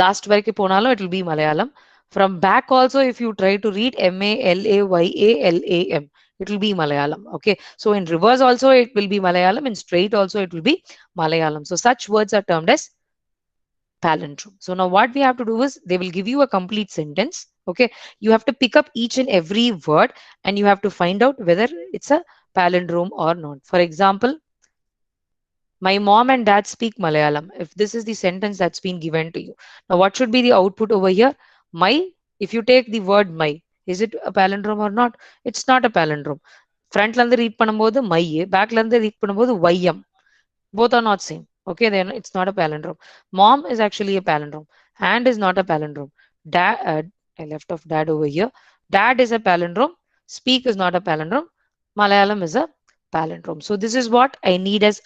A: last வரைக்கும் போனாலும் it will be Malayalam. From back also, if you try to read Malayalam, it will be Malayalam. Okay, so in reverse also it will be Malayalam, in straight also it will be Malayalam. So such words are termed as palindrome. So now what we have to do is they will give you a complete sentence. Okay, you have to pick up each and every word and you have to find out whether it's a palindrome or not. For example, my mom and dad speak Malayalam. If this is the sentence that's been given to you, now what should be the output over here? My, if you take the word my, is it a palindrome or not? It's not a palindrome. Frontல இருந்து read பண்ணும்போது my, backல இருந்து read பண்ணும்போது ym. Both are not same. Okay, then it's not a palindrome. Mom is actually a palindrome. And is not a palindrome. Dad, I left off dad over here. Dad is a palindrome. Speak is not a palindrome. Malayalam is a palindrome. So this is what I need as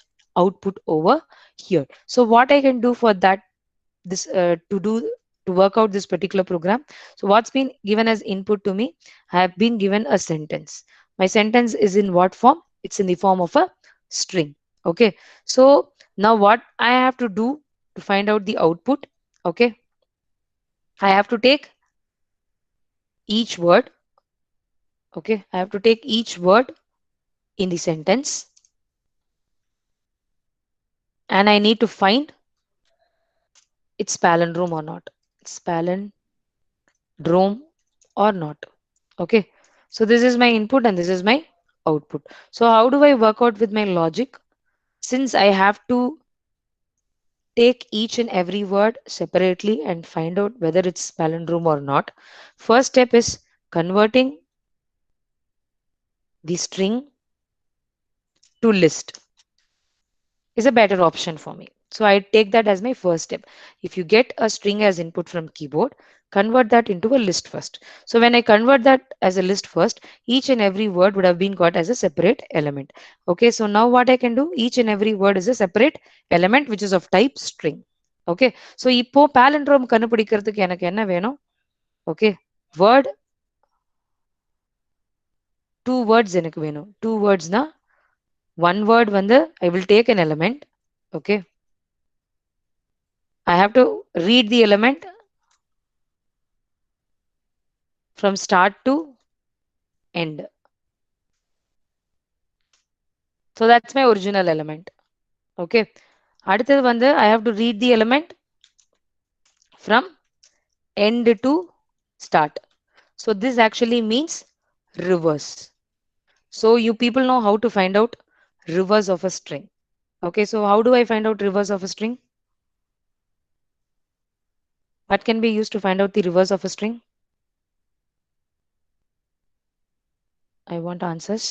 A: output over here. So what I can do for that, this to work out this particular program. So what's been given as input to me? I have been given a sentence. My sentence is in what form? It's in the form of a string. Okay, so now what I have to do to find out the output? Okay, I have to take each word. Okay, I have to take each word in the sentence and I need to find its palindrome or not. It's palindrome or not. Okay, so this is my input and this is my output. So how do I work out with my logic? Since I have to take each and every word separately and find out whether it's palindrome or not, first step is converting the string to list is a better option for me. So I take that as my first step. If you get a string as input from keyboard, convert that into a list first. So when I convert that as a list first, each and every word would have been got as a separate element. Okay, so now what I can do, each and every word is a separate element which is of type string. Okay, so இப்போ palindrome கண்டுபிடிக்கிறதுக்கு எனக்கு என்ன வேணும்? Okay, word, two words எனக்கு வேணும். Two words na one word வந்து I will take an element. Okay, I have to read the element from start to end. So that's my original element. Okay, அடுத்தது வந்து I have to read the element from end to start. So this actually means reverse. So you people know how to find out reverse of a string. Okay, so how do I find out reverse of a string? What can be used to find out the reverse of a string? I want answers.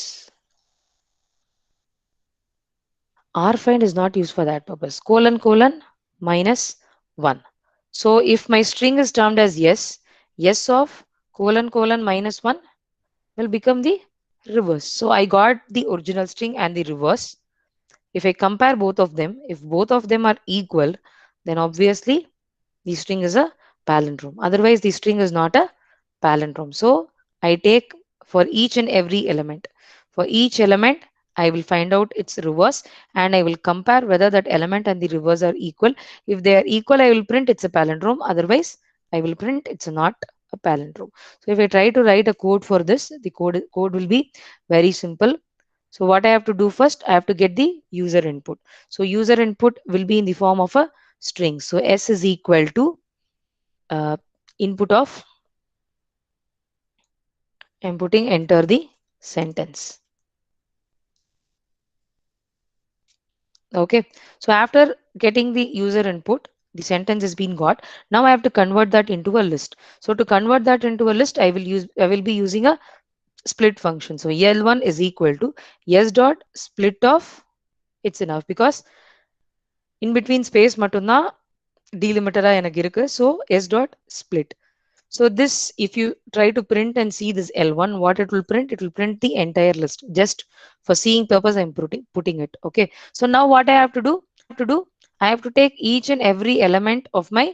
A: R find is not used for that purpose. Colon colon minus 1. So if my string is termed as yes, yes of colon colon minus 1 will become the reverse. So I got the original string and the reverse. If I compare both of them, if both of them are equal, then obviously the string is a palindrome. Otherwise, the string is not a palindrome. So I take for each and every element. For each element, I will find out its reverse and I will compare whether that element and the reverse are equal. If they are equal, I will print it's a palindrome. Otherwise, I will print it's not a palindrome. So if I try to write a code for this, the code will be very simple. So what I have to do first, I have to get the user input. So user input will be in the form of a string. So S is equal to input of inputting enter the sentence. Okay, so after getting the user input, the sentence has been got. Now I have to convert that into a list. So to convert that into a list, I will be using a split function. So L1 is equal to S dot split of, it's enough because in between space மட்டும்தான் delimiter எனக்கு இருக்கு. So S dot split. So this, if you try to print and see this L1, what it will print the entire list. Just for seeing purpose, I'm putting it. Okay. So now what I have to do, I have to take each and every element of my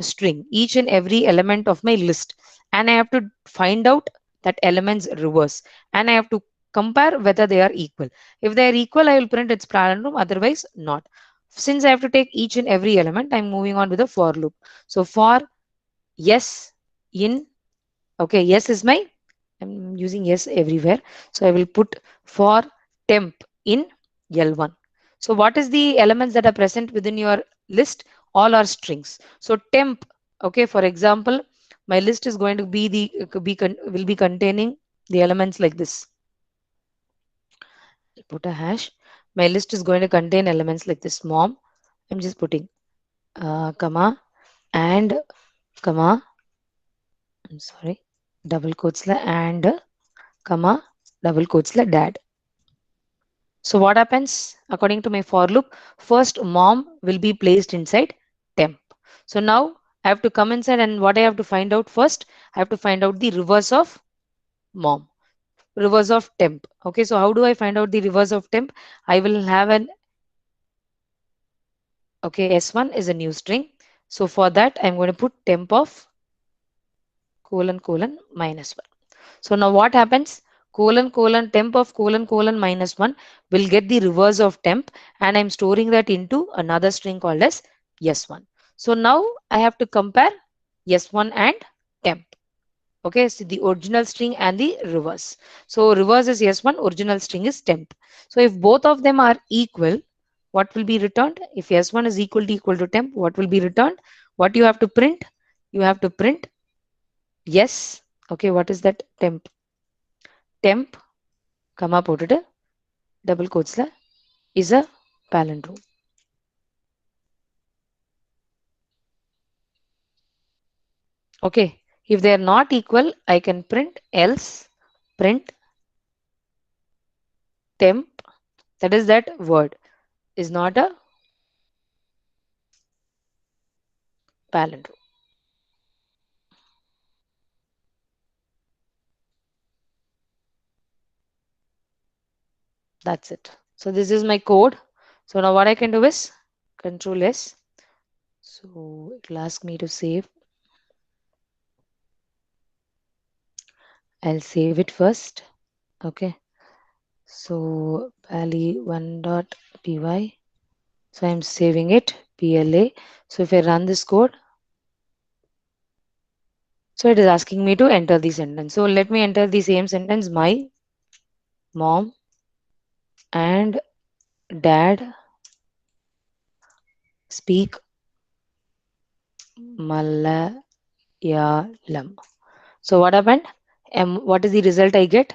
A: string, each and every element of my list, and I have to find out that element's reverse, and I have to compare whether they are equal. If they are equal, I will print its palindrome, otherwise not. Since I have to take each and every element, I'm moving on with the for loop. So for yes in, okay, yes is my, I'm using yes everywhere. So I will put for temp in L1. So what is the elements that are present within your list? All are strings. So temp, okay, for example, my list is going to be will be containing the elements like this. I'll put a hash. My list is going to contain elements like this. Mom, I'm just putting comma and comma. I'm sorry, double quotes la and comma double quotes la dad. So what happens according to my for loop? First mom will be placed inside temp. So now I have to come inside, and what I have to find out first? I have to find out the reverse of mom, reverse of temp. Okay, so how do I find out the reverse of temp? I will have an, okay, S1 is a new string. So for that I'm going to put temp of colon colon minus 1. So now what happens? Colon colon temp of colon colon minus 1 will get the reverse of temp, and I'm storing that into another string called as S1. So now I have to compare S1 and temp. Okay, so the original string and the reverse. So reverse is S1, original string is temp. So if both of them are equal, what will be returned? If S1 is equal to temp, what will be returned? What you have to print? You have to print yes. Okay, what is that? Temp. Temp, comma போட்டுட்டு double quotesல is a palindrome. Okay, if they are not equal, I can print else, print temp, that is that word is not a palindrome. That's it. So this is my code. So now what I can do is Control S. So it will ask me to save. I'll save it first. Okay. So pally1.py. So I'm saving it PLA. So if I run this code, so it is asking me to enter the sentence. So let me enter the same sentence. My mom and dad speak Malayalam. So what happened? What is the result I get?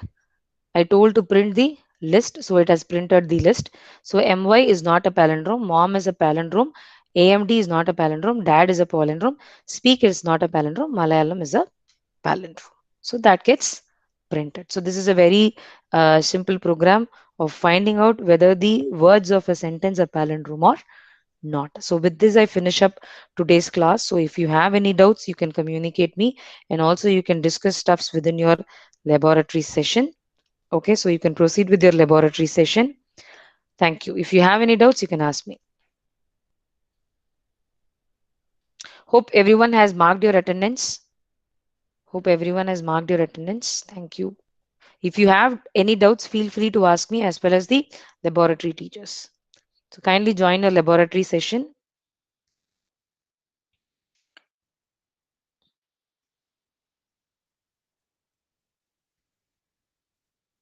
A: I told to print the list, so it has printed the list. So my is not a palindrome, mom is a palindrome, AMD is not a palindrome, dad is a palindrome, speak is not a palindrome, Malayalam is a palindrome. So that gets printed. So this is a very simple program of finding out whether the words of a sentence are palindrome or not. So with this I finish up today's class. So if you have any doubts, you can communicate me, and also you can discuss stuffs within your laboratory session. Okay, so you can proceed with your laboratory session. Thank you. If you have any doubts, you can ask me. Hope everyone has marked your attendance. Hope everyone has marked your attendance. Thank you. If you have any doubts, feel free to ask me as well as the laboratory teachers. So kindly join a laboratory session.